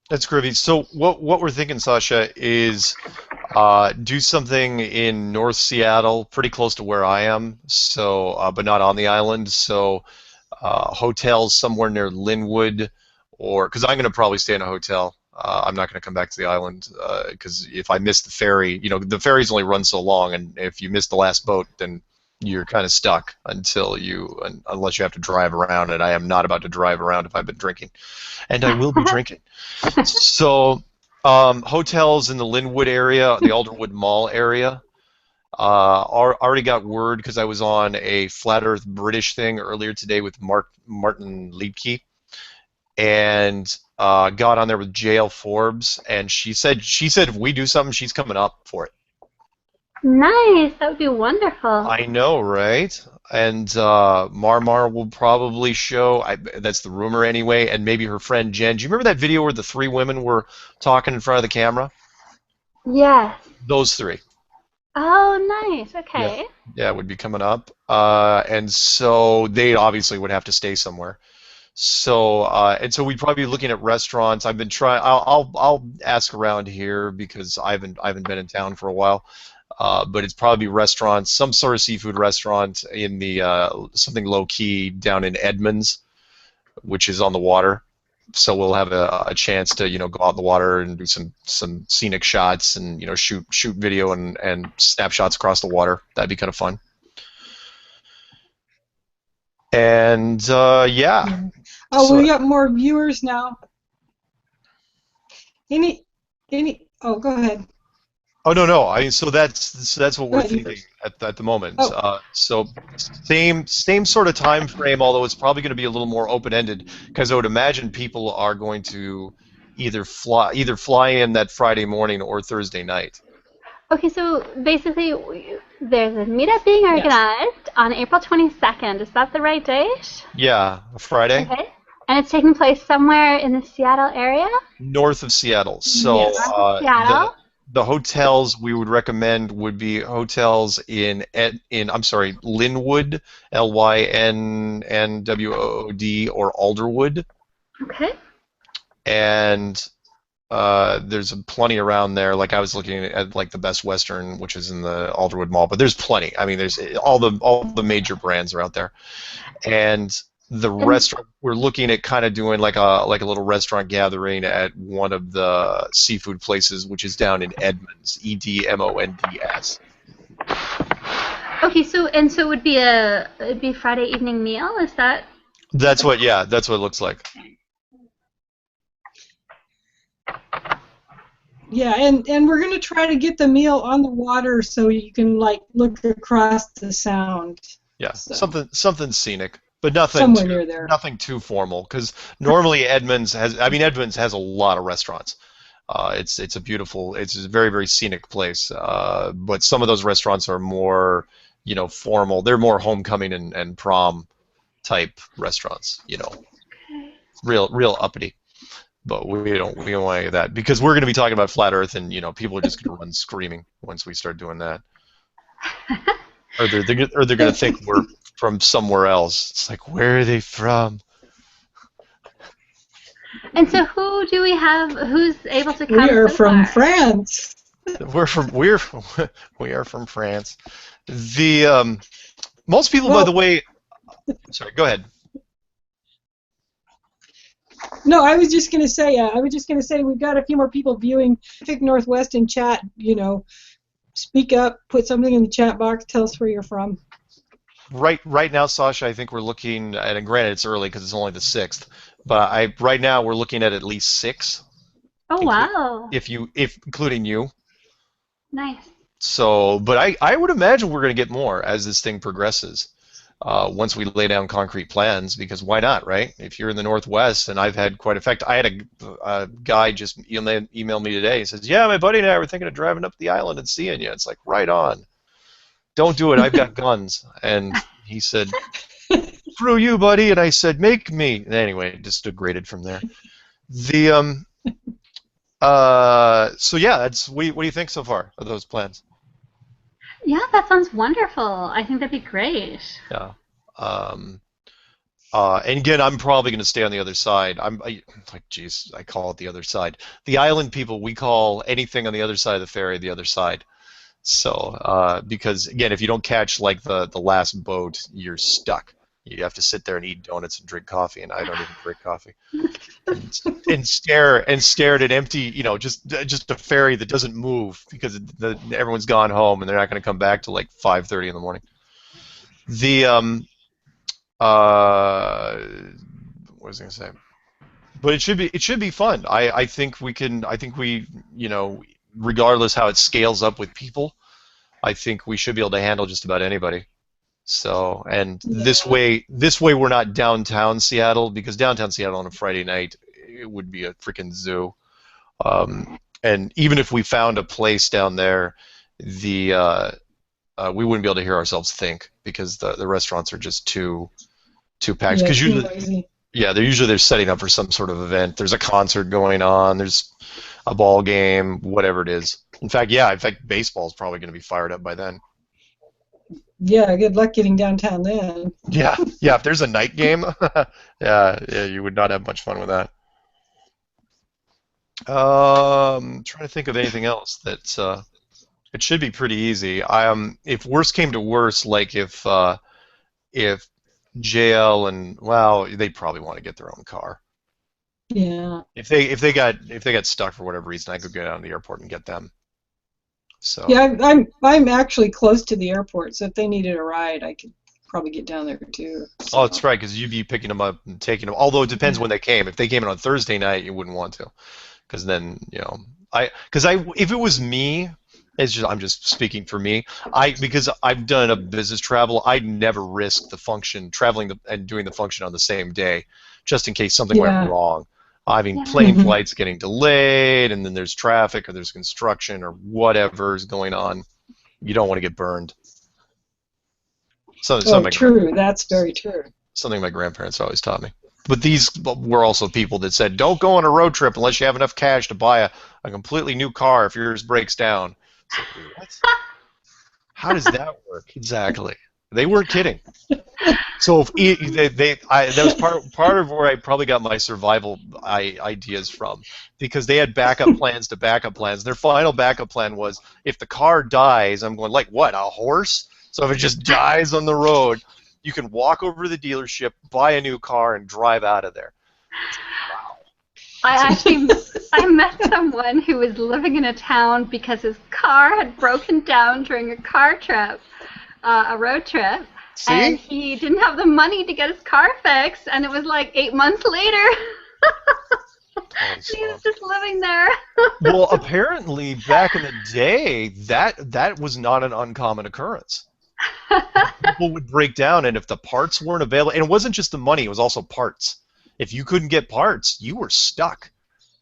That's groovy. So what we're thinking, Sasha, is do something in North Seattle, pretty close to where I am, so but not on the island. So hotels somewhere near Linwood, or because I'm going to probably stay in a hotel. I'm not going to come back to the island because if I miss the ferry, you know, the ferries only run so long, and if you miss the last boat, then you're kind of stuck unless you have to drive around, and I am not about to drive around if I've been drinking, and I will be drinking. So hotels in the Linwood area, the Alderwood Mall area, already got word because I was on a Flat Earth British thing earlier today with Martin Liedtke, and got on there with JL Forbes, and she said if we do something, she's coming up for it. Nice, that would be wonderful. I know, right? And Marmar will probably show. That's the rumor anyway. And maybe her friend Jen. Do you remember that video where the three women were talking in front of the camera? Yes. Those three. Oh, nice. Okay. Yeah, would be coming up. And so they obviously would have to stay somewhere. So and so we'd probably be looking at restaurants. I've been trying. I'll ask around here because I haven't been in town for a while. But it's probably restaurants, some sort of seafood restaurant in the something low key down in Edmonds, which is on the water. So we'll have a chance to go out in the water and do some scenic shots and shoot video and snapshots across the water. That'd be kind of fun. And yeah. Oh, we got more viewers now. Oh, go ahead. Oh no! So that's what we're thinking at the moment. Oh. So same sort of time frame, although it's probably going to be a little more open-ended, because I would imagine people are going to either fly in that Friday morning or Thursday night. Okay, so basically, there's a meetup being organized on April 22nd. Is that the right date? Yeah, a Friday. Okay, and it's taking place somewhere in the Seattle area. North of Seattle. So Seattle. The hotels we would recommend would be hotels in Linwood, Lynwood, or Alderwood. Okay. And there's plenty around there. Like I was looking at like the Best Western, which is in the Alderwood Mall, but there's plenty. I mean, there's all the major brands are out there, and the restaurant we're looking at kind of doing like a little restaurant gathering at one of the seafood places, which is down in Edmonds, Edmonds. Okay, so it would be a Friday evening meal, is that? That's what it looks like. Yeah, and we're gonna try to get the meal on the water so you can like look across the sound. Yeah, so. something scenic. But nothing too formal, because normally Edmonds has a lot of restaurants. It's a very, very scenic place. But some of those restaurants are more, formal. They're more homecoming and prom type restaurants, real uppity. But we don't want any of that, because we're going to be talking about Flat Earth, and people are just going to run screaming once we start doing that. Or they're going to think we're from somewhere else. It's like, where are they from? And so who's able to come? We are from France. We are from France. The most people, by the way. Sorry, go ahead. No, I was just gonna say we've got a few more people viewing Pacific Northwest in chat. Speak up, put something in the chat box, tell us where you're from. Right now, Sasha, I think we're looking at, and granted it's early because it's only the 6th, but right now we're looking at least 6. Oh, wow. If including you. Nice. So, but I would imagine we're going to get more as this thing progresses. Once we lay down concrete plans, because why not, right? If you're in the Northwest, and I've had quite a fact, I had a guy just email me today. He says, "Yeah, my buddy and I were thinking of driving up the island and seeing you." It's like, right on. Don't do it. I've got guns. And he said, "Screw you, buddy." And I said, "Make me." And anyway, it just degraded from there. The so yeah, that's what do you think so far of those plans? Yeah, that sounds wonderful. I think that'd be great. Yeah. And again, I'm probably going to stay on the other side. Like, geez, I call it the other side. The island people, we call anything on the other side of the ferry the other side. So, because again, if you don't catch like the last boat, you're stuck. You have to sit there and eat donuts and drink coffee, and I don't even drink coffee. And stare at an empty, just a ferry that doesn't move because everyone's gone home and they're not going to come back till like 5:30 in the morning. The what was I going to say? But it should be fun. I think we regardless how it scales up with people, I think we should be able to handle just about anybody. So, and this way we're not downtown Seattle, because downtown Seattle on a Friday night, it would be a freaking zoo. And even if we found a place down there, we wouldn't be able to hear ourselves think, because the restaurants are just too packed. Because they're setting up for some sort of event. There's a concert going on. There's a ball game, whatever it is. In fact, baseball is probably going to be fired up by then. Yeah, good luck getting downtown then. Yeah. If there's a night game, yeah, you would not have much fun with that. Trying to think of anything else that it should be pretty easy. If worse came to worse, like if JL and they'd probably want to get their own car. Yeah. If they got stuck for whatever reason, I could go down to the airport and get them. So. Yeah, I'm actually close to the airport, so if they needed a ride, I could probably get down there too. So. Oh, that's right, because you'd be picking them up and taking them. Although it depends when they came. If they came in on Thursday night, you wouldn't want to, because then if it was me, I'm just speaking for me. Because I've done a business travel, I'd never risk the function traveling and doing the function on the same day, just in case something went wrong. I mean, plane flights getting delayed, and then there's traffic, or there's construction, or whatever is going on. You don't want to get burned. True. That's very true. Something my grandparents always taught me. But these were also people that said, don't go on a road trip unless you have enough cash to buy a completely new car if yours breaks down. So, what? How does that work exactly? They weren't kidding. So that was part of where I probably got my survival ideas from, because they had backup plans to backup plans. Their final backup plan was, if the car dies, I'm going, like, what, a horse? So if it just dies on the road, you can walk over to the dealership, buy a new car, and drive out of there. Wow. I met someone who was living in a town because his car had broken down during a road trip. See? And he didn't have the money to get his car fixed, and it was like 8 months later. He was just living there. Well, apparently back in the day, that was not an uncommon occurrence. People would break down, and if the parts weren't available, and it wasn't just the money, it was also parts. If you couldn't get parts, you were stuck,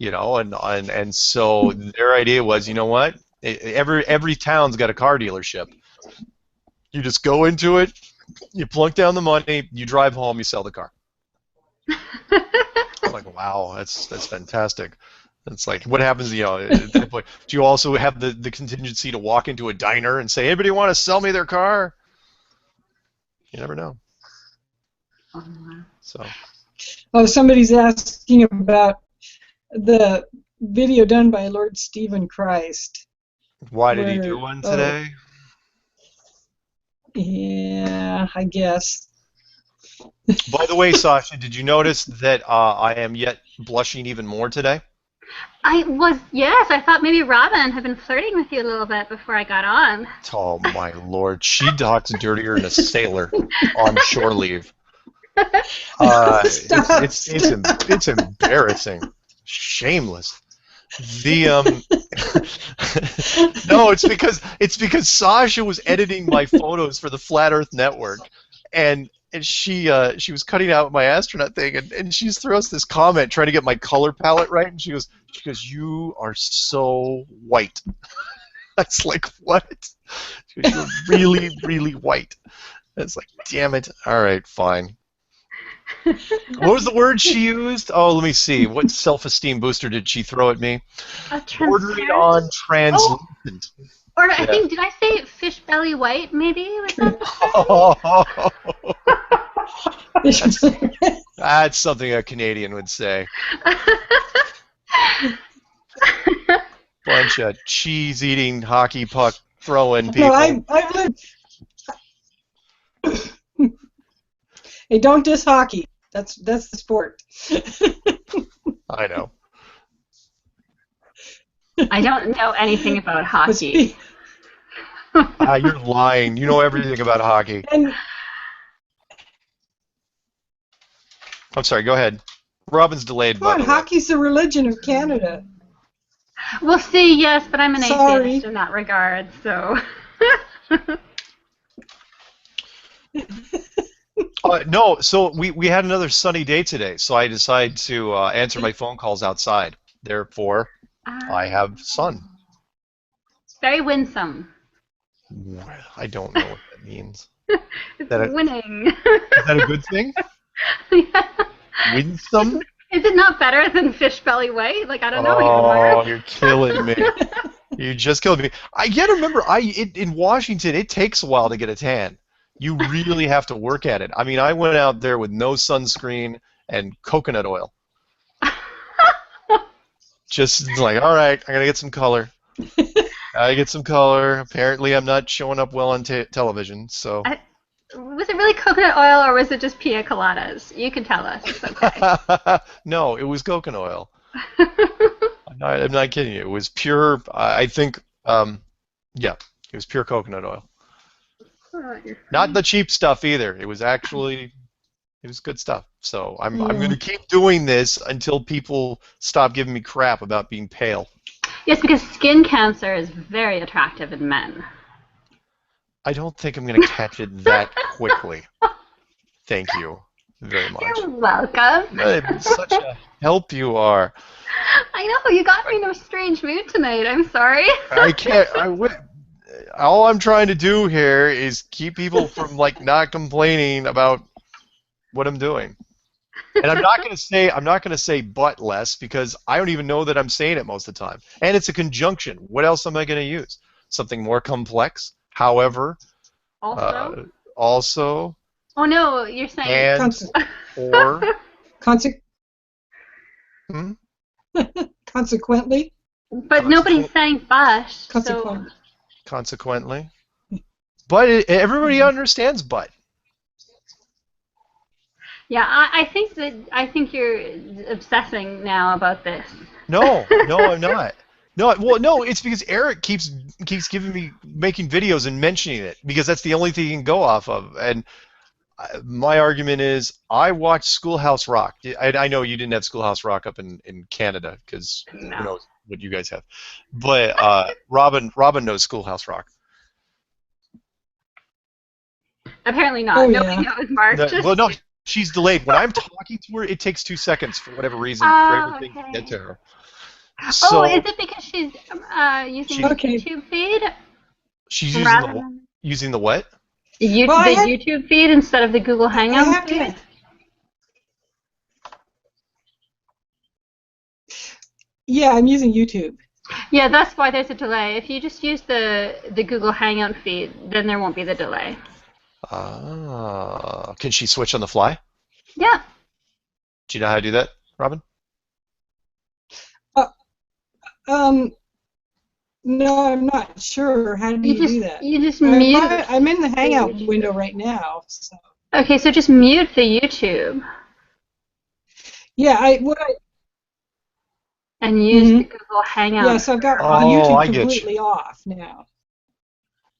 and so their idea was, you know what? Every town's got a car dealership. You just go into it, you plunk down the money, you drive home, you sell the car. I'm like, wow, that's fantastic. It's like, what happens, at that point? Do you also have the contingency to walk into a diner and say, anybody want to sell me their car? You never know. So. Oh, somebody's asking about the video done by Lord Stephen Christ. Why did he do one today? Yeah, I guess. By the way, Sasha, did you notice that I am yet blushing even more today? Yes, I thought maybe Robin had been flirting with you a little bit before I got on. Oh, my Lord. She talks dirtier than a sailor on shore leave. It's embarrassing. Shameless. The no, it's because Sasha was editing my photos for the Flat Earth Network, and she was cutting out my astronaut thing, and she throws this comment trying to get my color palette right, and she goes you are so white. That's like what? She goes, you're really really white. It's like, damn it. All right, fine. What was the word she used? Oh, let me see. What self-esteem booster did she throw at me? Bordering on translucent. Or I think, did I say fish belly white, maybe? Was that That's something a Canadian would say. Bunch of cheese-eating, hockey puck throwing people. No, I've lived. Hey, don't diss hockey. That's the sport. I know. I don't know anything about hockey. You're lying. You know everything about hockey. I'm sorry, go ahead. Robin's delayed. Come on, hockey's the religion of Canada. Well, see, yes, but I'm an atheist in that regard, so. No, so we had another sunny day today, so I decided to answer my phone calls outside. Therefore, I have sun. Very winsome. I don't know what that means. It's winning. Is that a good thing? Yeah. Winsome? Is it not better than fish belly white? Like, I don't know. Oh, you're killing me. You just killed me. I gotta remember, in Washington, it takes a while to get a tan. You really have to work at it. I mean, I went out there with no sunscreen and coconut oil. Just like, all right, I gotta get some color. Apparently, I'm not showing up well on television, so. Was it really coconut oil, or was it just pina coladas? You can tell us. It's okay. No, it was coconut oil. I'm not kidding you. It was pure. I think. Yeah, it was pure coconut oil. Not the cheap stuff either. It was actually. It was good stuff. So I'm going to keep doing this until people stop giving me crap about being pale. Yes, because skin cancer is very attractive in men. I don't think I'm going to catch it that quickly. Thank you very much. You're welcome. Such a help you are. I know, you got me in a strange mood tonight. I'm sorry. I can't. All I'm trying to do here is keep people from not complaining about what I'm doing. And I'm not going to say but less, because I don't even know that I'm saying it most of the time. And it's a conjunction. What else am I going to use? Something more complex? However, also. Oh no, you're saying. And or. Consequently. But nobody's saying but. Consequently. But everybody understands but. Yeah, I think you're obsessing now about this. No, I'm not. No, it's because Eric keeps making videos and mentioning it, because that's the only thing he can go off of. And my argument is, I watched Schoolhouse Rock. I know you didn't have Schoolhouse Rock up in Canada, because who knows what you guys have. But Robin knows Schoolhouse Rock. Apparently not. Oh, nobody knows, Mark. No, she's delayed. When I'm talking to her, it takes 2 seconds for whatever reason for everything to get to her. So, is it because she's using the YouTube feed? She's using the what? The YouTube feed instead of the Google Hangout feed? Yeah, I'm using YouTube. Yeah, that's why there's a delay. If you just use the Google Hangout feed, then there won't be the delay. Can she switch on the fly? Yeah. Do you know how to do that, Robin? No, I'm not sure. How do you do that? You just mute. I'm in the Hangout window right now. So. Okay, so just mute the YouTube. Yeah, and use the Google Hangout. Yeah, so I've got YouTube completely off now.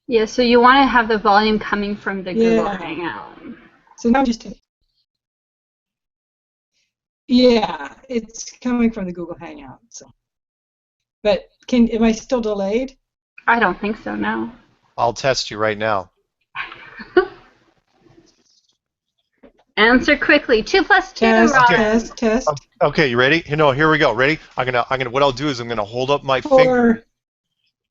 Yeah, so you want to have the volume coming from the Google Hangout. So now just. Yeah, it's coming from the Google Hangout. So. But am I still delayed? I don't think so, no. I'll test you right now. Answer quickly. 2 plus 2, Test. Okay, you ready? No, here we go. Ready? What I'll do is I'm gonna hold up my 4. finger.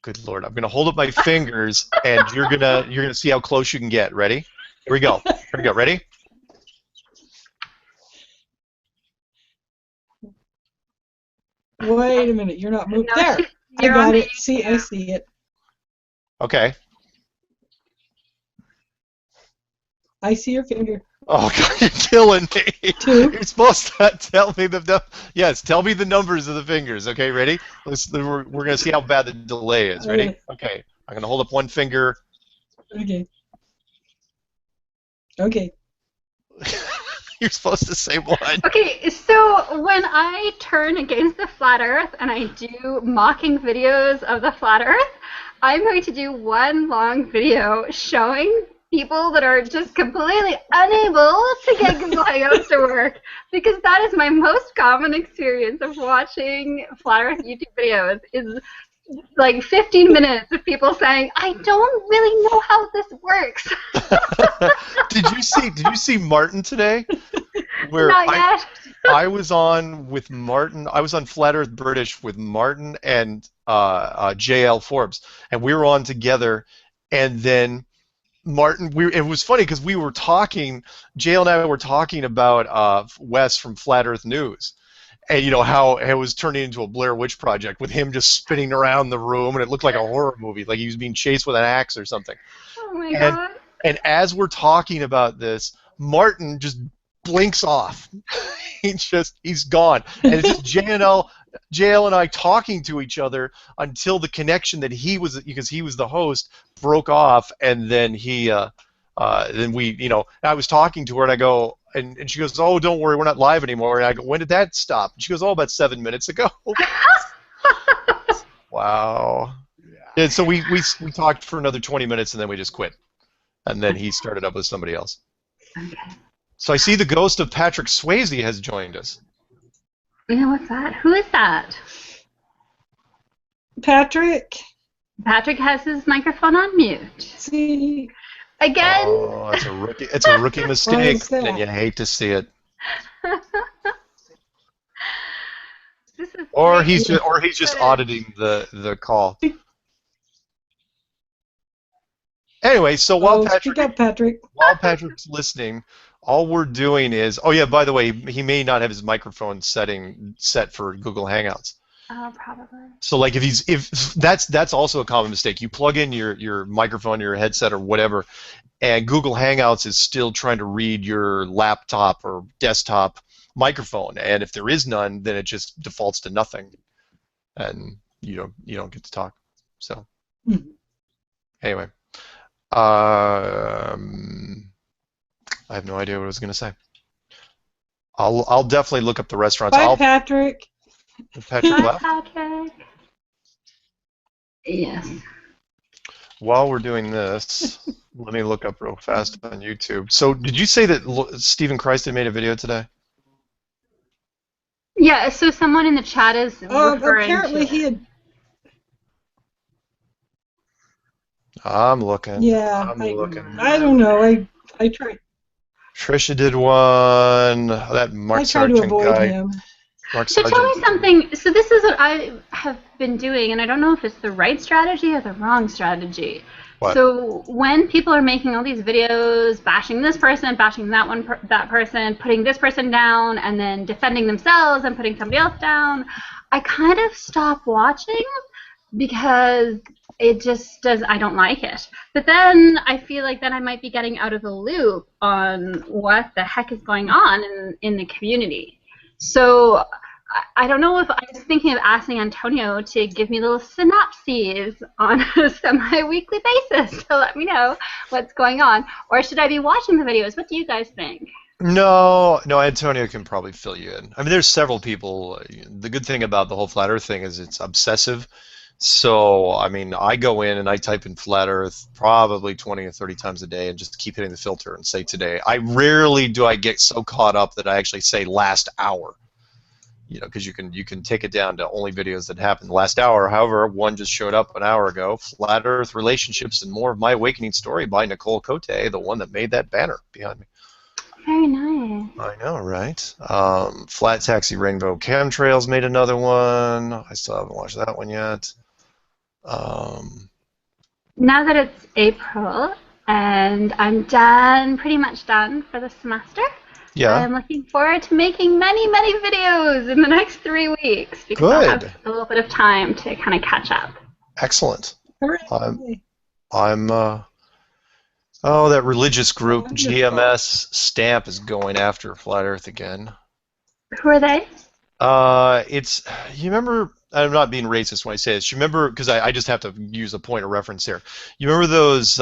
Good Lord, I'm gonna hold up my fingers, and you're gonna see how close you can get. Ready? Here we go. Here we go. Ready? Wait a minute, you're not moving. There, I got it. See, I see it. Okay. I see your finger. Oh God, you're killing me. 2. You're supposed to tell me yes, tell me the numbers of the fingers. Okay, ready? We're gonna see how bad the delay is. Ready? Okay. I'm gonna hold up one finger. Okay. Okay. You're supposed to say 1. Okay, so when I turn against the flat Earth and I do mocking videos of the flat Earth, I'm going to do one long video showing people that are just completely unable to get Google Hangouts to work, because that is my most common experience of watching flat Earth YouTube videos, is like 15 minutes of people saying, I don't really know how this works. Did you see Martin today? Where Not yet. I was on with Martin. I was on Flat Earth British with Martin and JL Forbes, and we were on together. And then Martin, it was funny because we were talking. JL and I were talking about Wes from Flat Earth News. And you know how it was turning into a Blair Witch Project with him just spinning around the room, and it looked like a horror movie, like he was being chased with an axe or something. Oh my God. And as we're talking about this, Martin just blinks off. He's gone, and it's just JL and I talking to each other until the connection that because he was the host, broke off, and then then we, I was talking to her, and I go. And she goes, oh, don't worry, we're not live anymore. And I go, when did that stop? And she goes, oh, about 7 minutes ago. Wow. And so we talked for another 20 minutes, and then we just quit. And then he started up with somebody else. Okay. So I see the ghost of Patrick Swayze has joined us. Yeah, what's that? Who is that? Patrick. Patrick has his microphone on mute. See. Again? Oh, it's a rookie mistake, and you hate to see it. Or he's just auditing the call. Anyway, so while Patrick's listening, all we're doing is, oh yeah, by the way, he may not have his microphone set for Google Hangouts. Oh, probably. So like if that's also a common mistake. You plug in your microphone, your headset, or whatever, and Google Hangouts is still trying to read your laptop or desktop microphone, and if there is none, then it just defaults to nothing, and you don't get to talk. So anyway, I have no idea what I was going to say. I'll definitely look up the restaurants. Bye, Patrick. Patrick left? Patrick. Yes. While we're doing this, let me look up real fast on YouTube. So, did you say that Stephen Christ had made a video today? Yeah, so someone in the chat is referring apparently to he had. I'm looking. Yeah, I'm looking. I don't know. I tried. Trisha did one. That Mark Sargent guy. Him. Mark So Sargent. tell me something. So this is what I have been doing, and I don't know if it's the right strategy or the wrong strategy. What? So when people are making all these videos, bashing this person, bashing that person, putting this person down, and then defending themselves and putting somebody else down, I kind of stop watching because it just does. I don't like it. But then I feel like then I might be getting out of the loop on what the heck is going on in the community. So I don't know if I was thinking of asking Antonio to give me little synopses on a semi-weekly basis to let me know what's going on, or should I be watching the videos? What do you guys think? No, Antonio can probably fill you in. I mean, there's several people. The good thing about the whole Flat Earth thing is it's obsessive. So, I mean, I go in and I type in Flat Earth probably 20 or 30 times a day and just keep hitting the filter and say today. I rarely do I get so caught up that I actually say last hour. You know, because you can take it down to only videos that happened the last hour. However, one just showed up an hour ago. Flat Earth Relationships and More of My Awakening Story by Nicole Cote, the one that made that banner behind me. Very nice. I know, right? Flat Taxi Rainbow Chemtrails made another one. I still haven't watched that one yet. Now that it's April and I'm done, pretty much done for the semester, Yeah. I'm looking forward to making many, many videos in the next 3 weeks because I'll have a little bit of time to kind of catch up. Excellent. Hooray. I'm oh, that religious group GMS Stamp is going after Flat Earth again. Who are they? You remember, I'm not being racist when I say this, you remember, because I just have to use a point of reference here. You remember those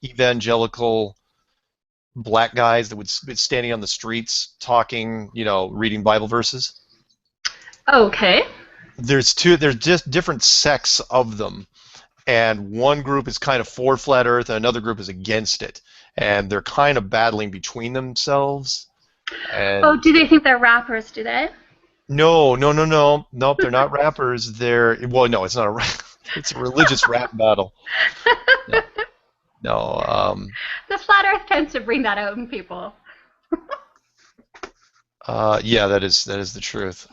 evangelical black guys that would be standing on the streets talking, you know, reading Bible verses? Okay. There's just different sects of them, and one group is kind of for Flat Earth and another group is against it, and they're kind of battling between themselves. And oh, do they think they're rappers, do they? No, nope, they're not rappers. Well, no, it's not it's a religious rap battle. No. The Flat Earth tends to bring that out in people. Yeah, that is the truth.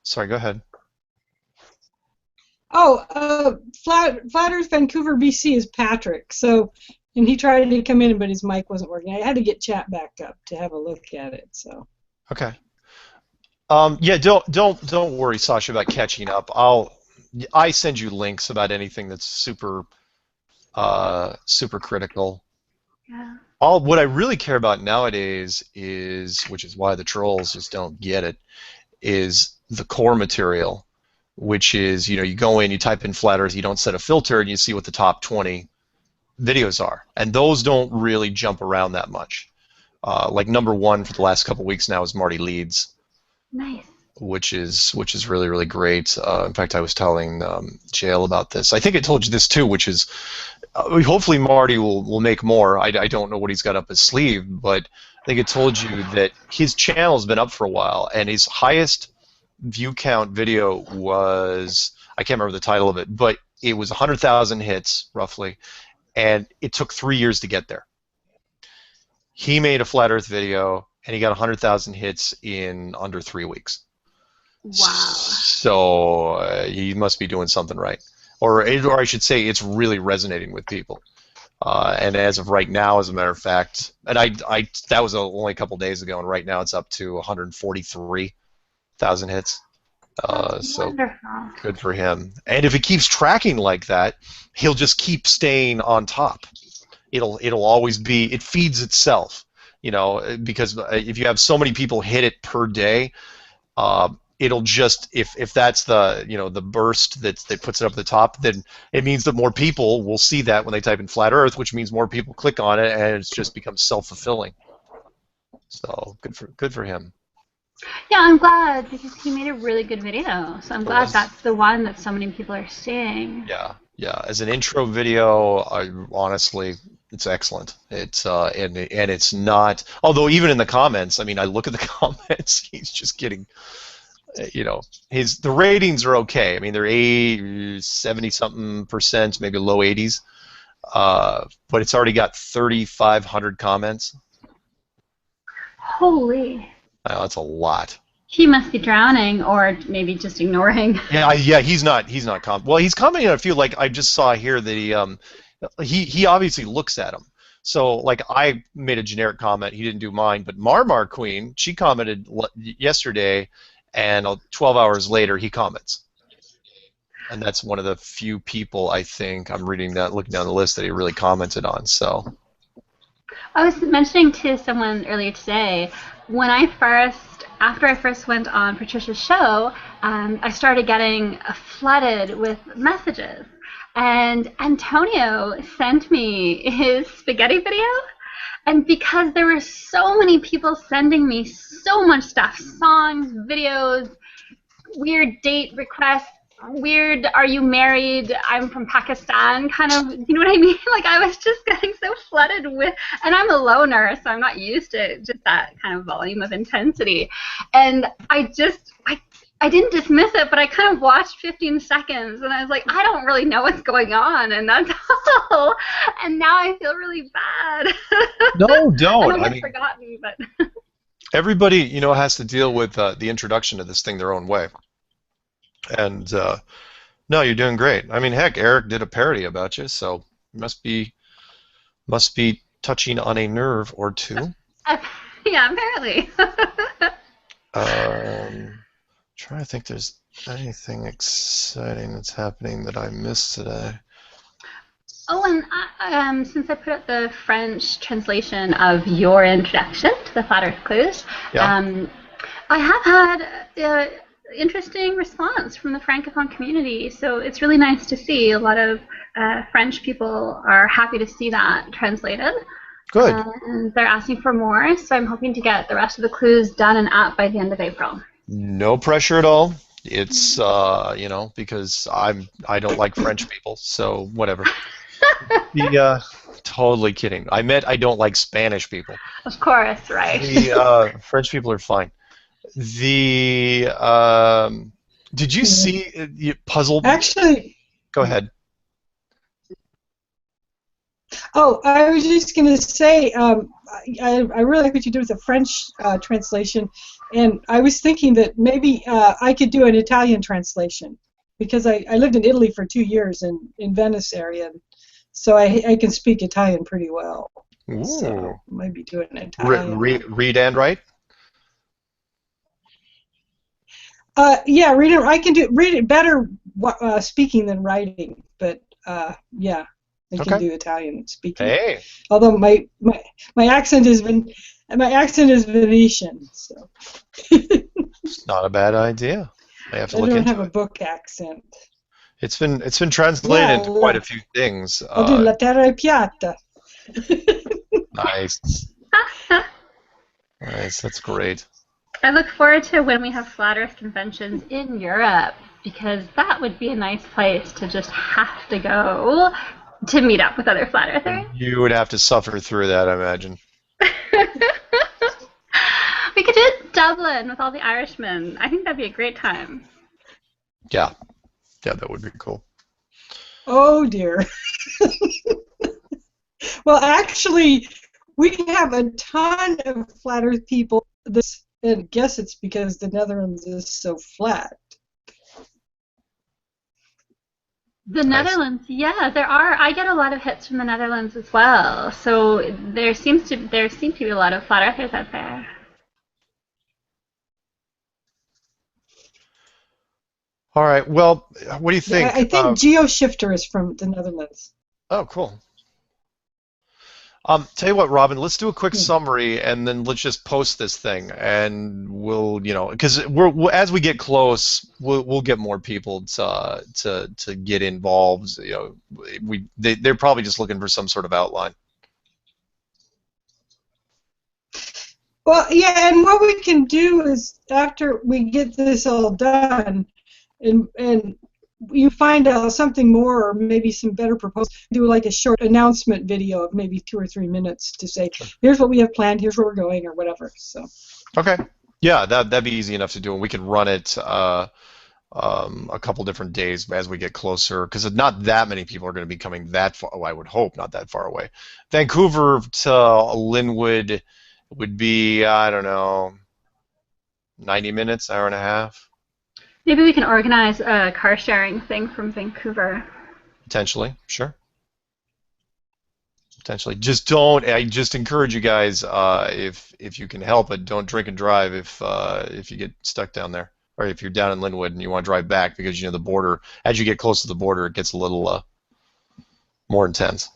Sorry, go ahead. Flat Earth Vancouver, BC is Patrick. So, and he tried to come in, but his mic wasn't working. I had to get chat back up to have a look at it. So. Okay. Yeah, don't worry, Sasha, about catching up. I send you links about anything that's super critical. Yeah. What I really care about nowadays is, which is why the trolls just don't get it, is the core material, which is, you know, you go in, you type in Flat Earth, you don't set a filter, and you see what the top 20 videos are, and those don't really jump around that much. Like #1 for the last couple weeks now is Marty Leeds. Nice. Which is really, really great. In fact, I was telling JL about this. I think I told you this too, which is hopefully Marty will make more. I don't know what he's got up his sleeve, but I think I told you that his channel's been up for a while, and his highest view count video was, I can't remember the title of it, but it was 100,000 hits roughly, and it took 3 years to get there. He made a Flat Earth video, and he got 100,000 hits in under 3 weeks. Wow. So he must be doing something right, or I should say, it's really resonating with people. And as of right now, as a matter of fact, and that was only a couple days ago, and right now it's up to 143,000 hits. So wonderful. Good for him. And if he keeps tracking like that, he'll just keep staying on top. It'll always be. It feeds itself. You know, because if you have so many people hit it per day, it'll just, if that's the, you know, the burst that puts it up at the top, then it means that more people will see that when they type in Flat Earth, which means more people click on it, and it just becomes self-fulfilling. So good for him. Yeah, I'm glad, because he made a really good video. So I'm glad that's the one that so many people are seeing. Yeah. As an intro video, honestly, it's excellent. It's and it's not. Although even in the comments, I mean, I look at the comments. He's just getting, you know, the ratings are okay. I mean, they're 70-something%, maybe low 80s. But it's already got 3,500 comments. Holy. That's a lot. He must be drowning, or maybe just ignoring. Yeah, he's not. Well, he's commenting on a few. Like I just saw here that he obviously looks at them. So like I made a generic comment. He didn't do mine, but Marmar Queen, she commented yesterday, and 12 hours later he comments. And that's one of the few people, I think, I'm looking down the list, that he really commented on. So I was mentioning to someone earlier today, after I first went on Patricia's show, I started getting flooded with messages. And Antonio sent me his spaghetti video. And because there were so many people sending me so much stuff, songs, videos, weird date requests, weird, are you married, I'm from Pakistan kind of, you know what I mean? Like, I was just getting so flooded with, and I'm a loner, so I'm not used to just that kind of volume of intensity. And I didn't dismiss it, but I kind of watched 15 seconds, and I was like, I don't really know what's going on, and that's all. And now I feel really bad. No, don't. And I've forgotten, but... Everybody, you know, has to deal with the introduction to this thing their own way. And no, you're doing great. I mean, heck, Eric did a parody about you, so you must be touching on a nerve or two. Yeah, apparently. Trying to think, there's anything exciting that's happening that I missed today. Oh, and since I put out the French translation of your introduction to the Flat Earth Clues, yeah. I have had interesting response from the Francophone community, so it's really nice to see a lot of French people are happy to see that translated. Good. And they're asking for more, so I'm hoping to get the rest of the clues done and out by the end of April. No pressure at all. It's you know, because I don't like French people, so whatever. Totally kidding. I meant I don't like Spanish people. Of course, right. The French people are fine. The did you see Puzzle? Actually, go ahead. Oh, I was just going to say, I really like what you did with the French translation, and I was thinking that maybe I could do an Italian translation, because I lived in Italy for 2 years in Venice area, so I can speak Italian pretty well. Ooh. So maybe do an Italian. Read and write? Yeah, I can read it better speaking than writing, but yeah. I can do Italian speaking. Hey. Although my accent is Venetian, so. It's not a bad idea. I have to look into it. I don't have a book accent. It's been translated into quite a few things. I'll do La Terra è Piatta. Nice. Nice. That's great. I look forward to when we have Flat Earth conventions in Europe, because that would be a nice place to just have to go to meet up with other Flat Earthers. You would have to suffer through that, I imagine. We could do it Dublin with all the Irishmen. I think that'd be a great time. Yeah. Yeah, that would be cool. Oh, dear. Well, actually, we have a ton of Flat Earth people. And I guess it's because the Netherlands is so flat. The Netherlands, yeah, there are. I get a lot of hits from the Netherlands as well. So there seems to be a lot of Flat Earthers out there. All right. Well, what do you think? Yeah, I think GeoShifter is from the Netherlands. Oh, cool. Tell you what, Robin, let's do a quick summary, and then let's just post this thing, and we'll, you know, because as we get close, we'll get more people to get involved. You know, they're probably just looking for some sort of outline. Well, yeah, and what we can do is after we get this all done, and you find out something more, or maybe some better proposals, do like a short announcement video of maybe 2 or 3 minutes to say, here's what we have planned, here's where we're going, or whatever. So. Okay. Yeah, that'd be easy enough to do, and we can run it a couple different days as we get closer, because not that many people are going to be coming that far. Well, I would hope not that far away. Vancouver to Linwood would be, I don't know, 90 minutes, hour and a half. Maybe we can organize a car sharing thing from Vancouver. Potentially, sure. Potentially. I just encourage you guys, if you can help it, don't drink and drive if you get stuck down there, or if you're down in Linwood and you want to drive back, because you know the border. As you get close to the border, it gets a little more intense.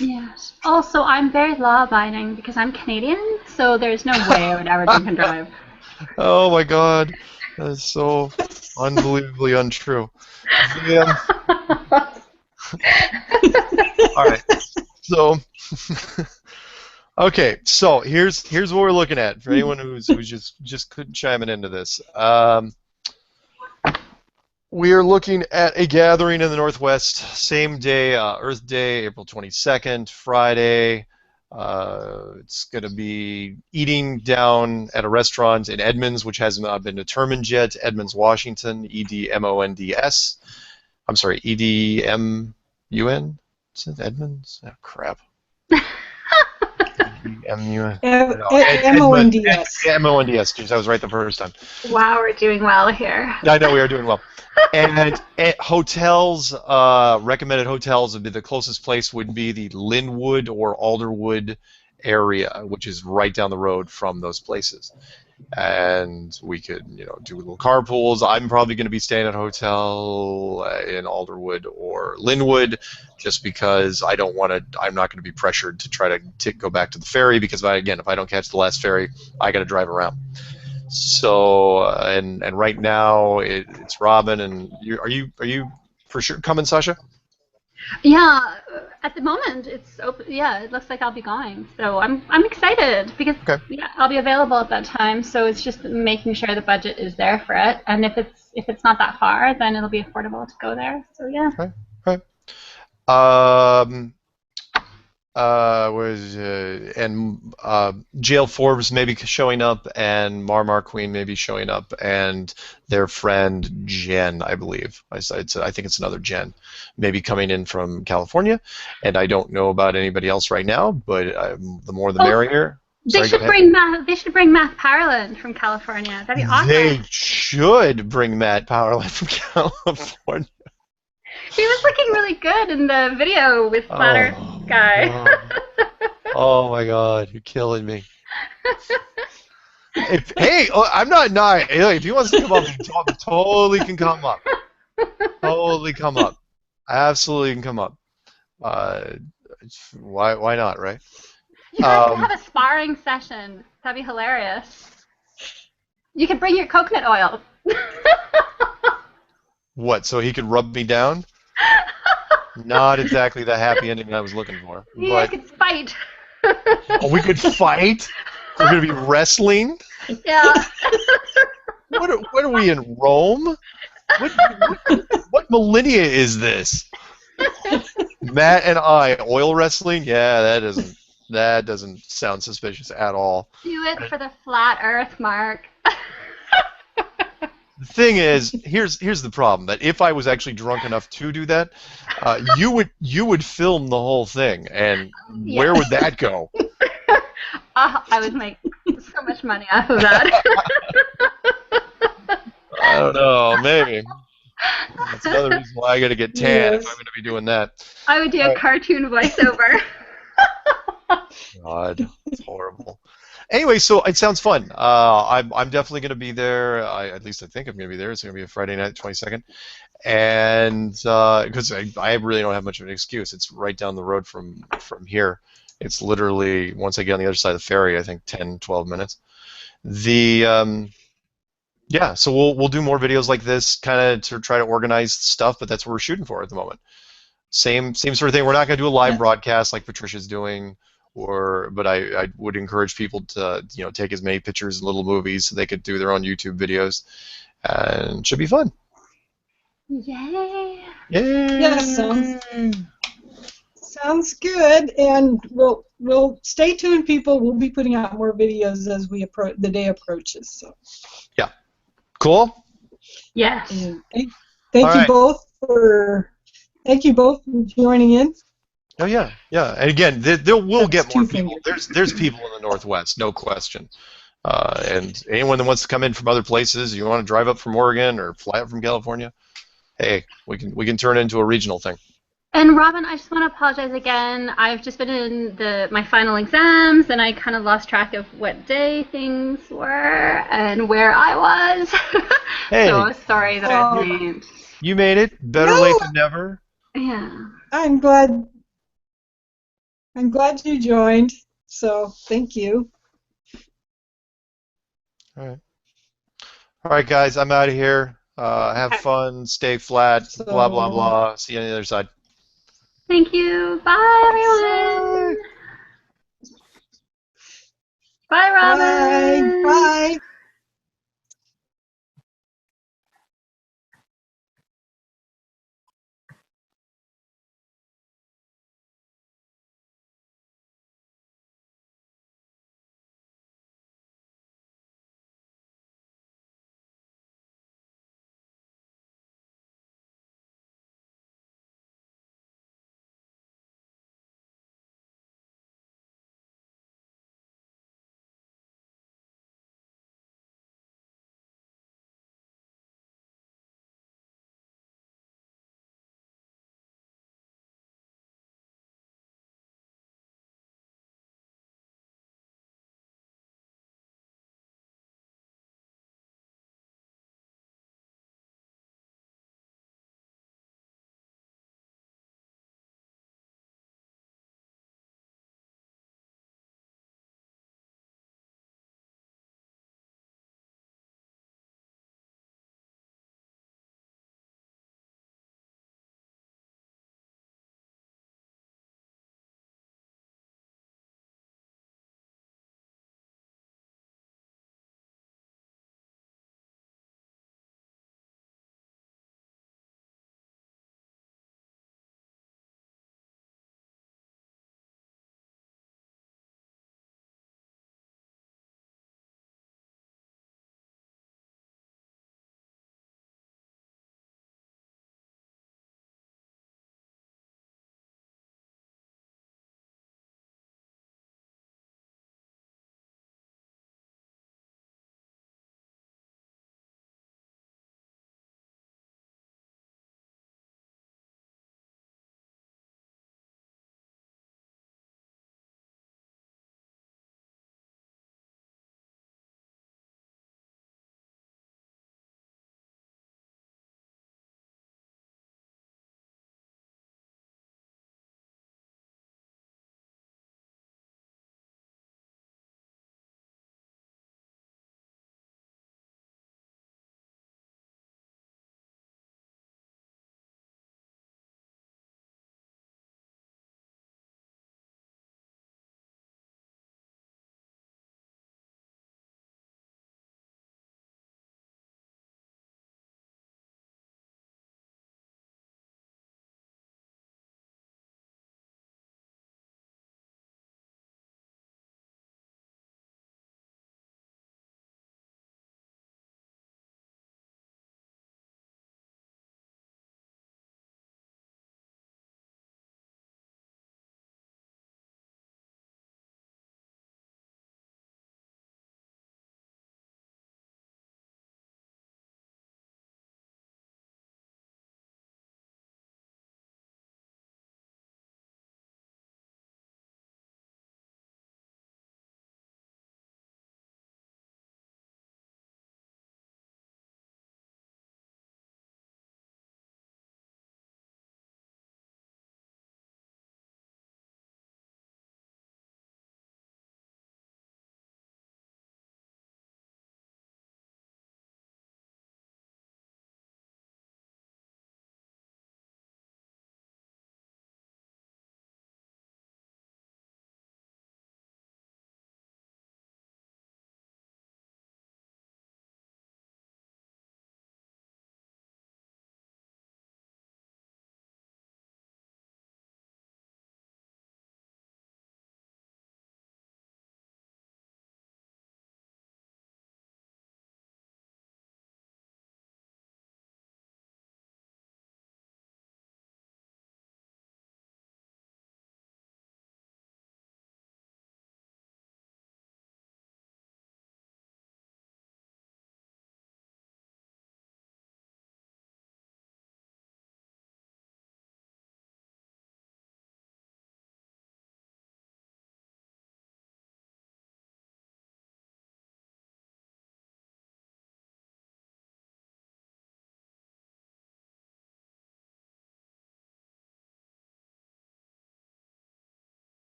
Yes. Also, I'm very law-abiding because I'm Canadian, so there's no way I would ever drink and drive. Oh my God. That is so unbelievably untrue. All right. So, okay. So here's what we're looking at for anyone who's just chiming into this. We are looking at a gathering in the Northwest, same day, Earth Day, April 22nd, Friday. It's going to be eating down at a restaurant in Edmonds, which has not been determined yet. Edmonds, Washington, EDMONDS. I'm sorry, EDMUN? Is it Edmonds? Oh, crap. EDMUN. MONDS. MONDS. Jeez, I was right the first time. Wow, we're doing well here. I know we are doing well. And hotels, recommended hotels would be the closest place would be the Linwood or Alderwood area, which is right down the road from those places. And we could, do little carpools. I'm probably going to be staying at a hotel in Alderwood or Linwood, just because I don't want to. I'm not going to be pressured to try to go back to the ferry, because if I don't catch the last ferry, I got to drive around. So and right now it's Robin, and are you for sure coming, Sasha? Yeah, at the moment it's open. Yeah, it looks like I'll be going. So I'm excited because yeah, I'll be available at that time. So it's just making sure the budget is there for it, and if it's not that far, then it'll be affordable to go there. So yeah. Right. Jail Forbes maybe showing up, and Marmar Queen maybe showing up, and their friend Jen, I believe. I think it's another Jen, maybe coming in from California, and I don't know about anybody else right now, but the more the merrier. They should bring Matt Powerland from California. That'd be awesome. They should bring Matt Powerland from California. He was looking really good in the video with Flat Earth guy. Oh my God, you're killing me. I'm not nine. If he wants to come up, he totally can come up. Totally come up. Absolutely can come up. Why not, right? You guys could have a sparring session. That'd be hilarious. You could bring your coconut oil. What, so he could rub me down? Not exactly the happy ending I was looking for. Yeah, could fight. Oh, we could fight? We're going to be wrestling? Yeah. What are we, in Rome? What millennia is this? Matt and I, oil wrestling? Yeah, that doesn't sound suspicious at all. Do it for the flat Earth, Mark. The thing is, here's the problem: that if I was actually drunk enough to do that, you would film the whole thing, and where would that go? I would make so much money off of that. I don't know, maybe. That's another reason why I got to get tan if I'm going to be doing that. I would do a cartoon voiceover. God, it's horrible. Anyway, so it sounds fun. I'm definitely going to be there. At least I think I'm going to be there. It's going to be a Friday night, 22nd. And because I really don't have much of an excuse. It's right down the road from here. It's literally, once I get on the other side of the ferry, I think 10, 12 minutes. Yeah, so we'll do more videos like this, kind of to try to organize stuff, but that's what we're shooting for at the moment. Same sort of thing. We're not going to do a live broadcast like Patricia's doing. But I would encourage people to take as many pictures and little movies so they could do their own YouTube videos, and it should be fun. Yay! Yay! Yeah, sounds good. And we'll stay tuned, people. We'll be putting out more videos as the day approaches. So. Yeah. Cool. Yes. Thank you both for joining in. Oh yeah. And again, we'll get more people. There's people in the Northwest, no question. And anyone that wants to come in from other places, you want to drive up from Oregon or fly up from California, hey, we can turn it into a regional thing. And Robin, I just want to apologize again. I've just been in my final exams, and I kind of lost track of what day things were and where I was. Hey. So sorry that I was late. You made it. Better late than never. Yeah. I'm glad you joined. So thank you. All right, guys. I'm out of here. Have fun. Stay flat. Blah blah blah. See you on the other side. Thank you. Bye, everyone. Bye, Robin. Bye.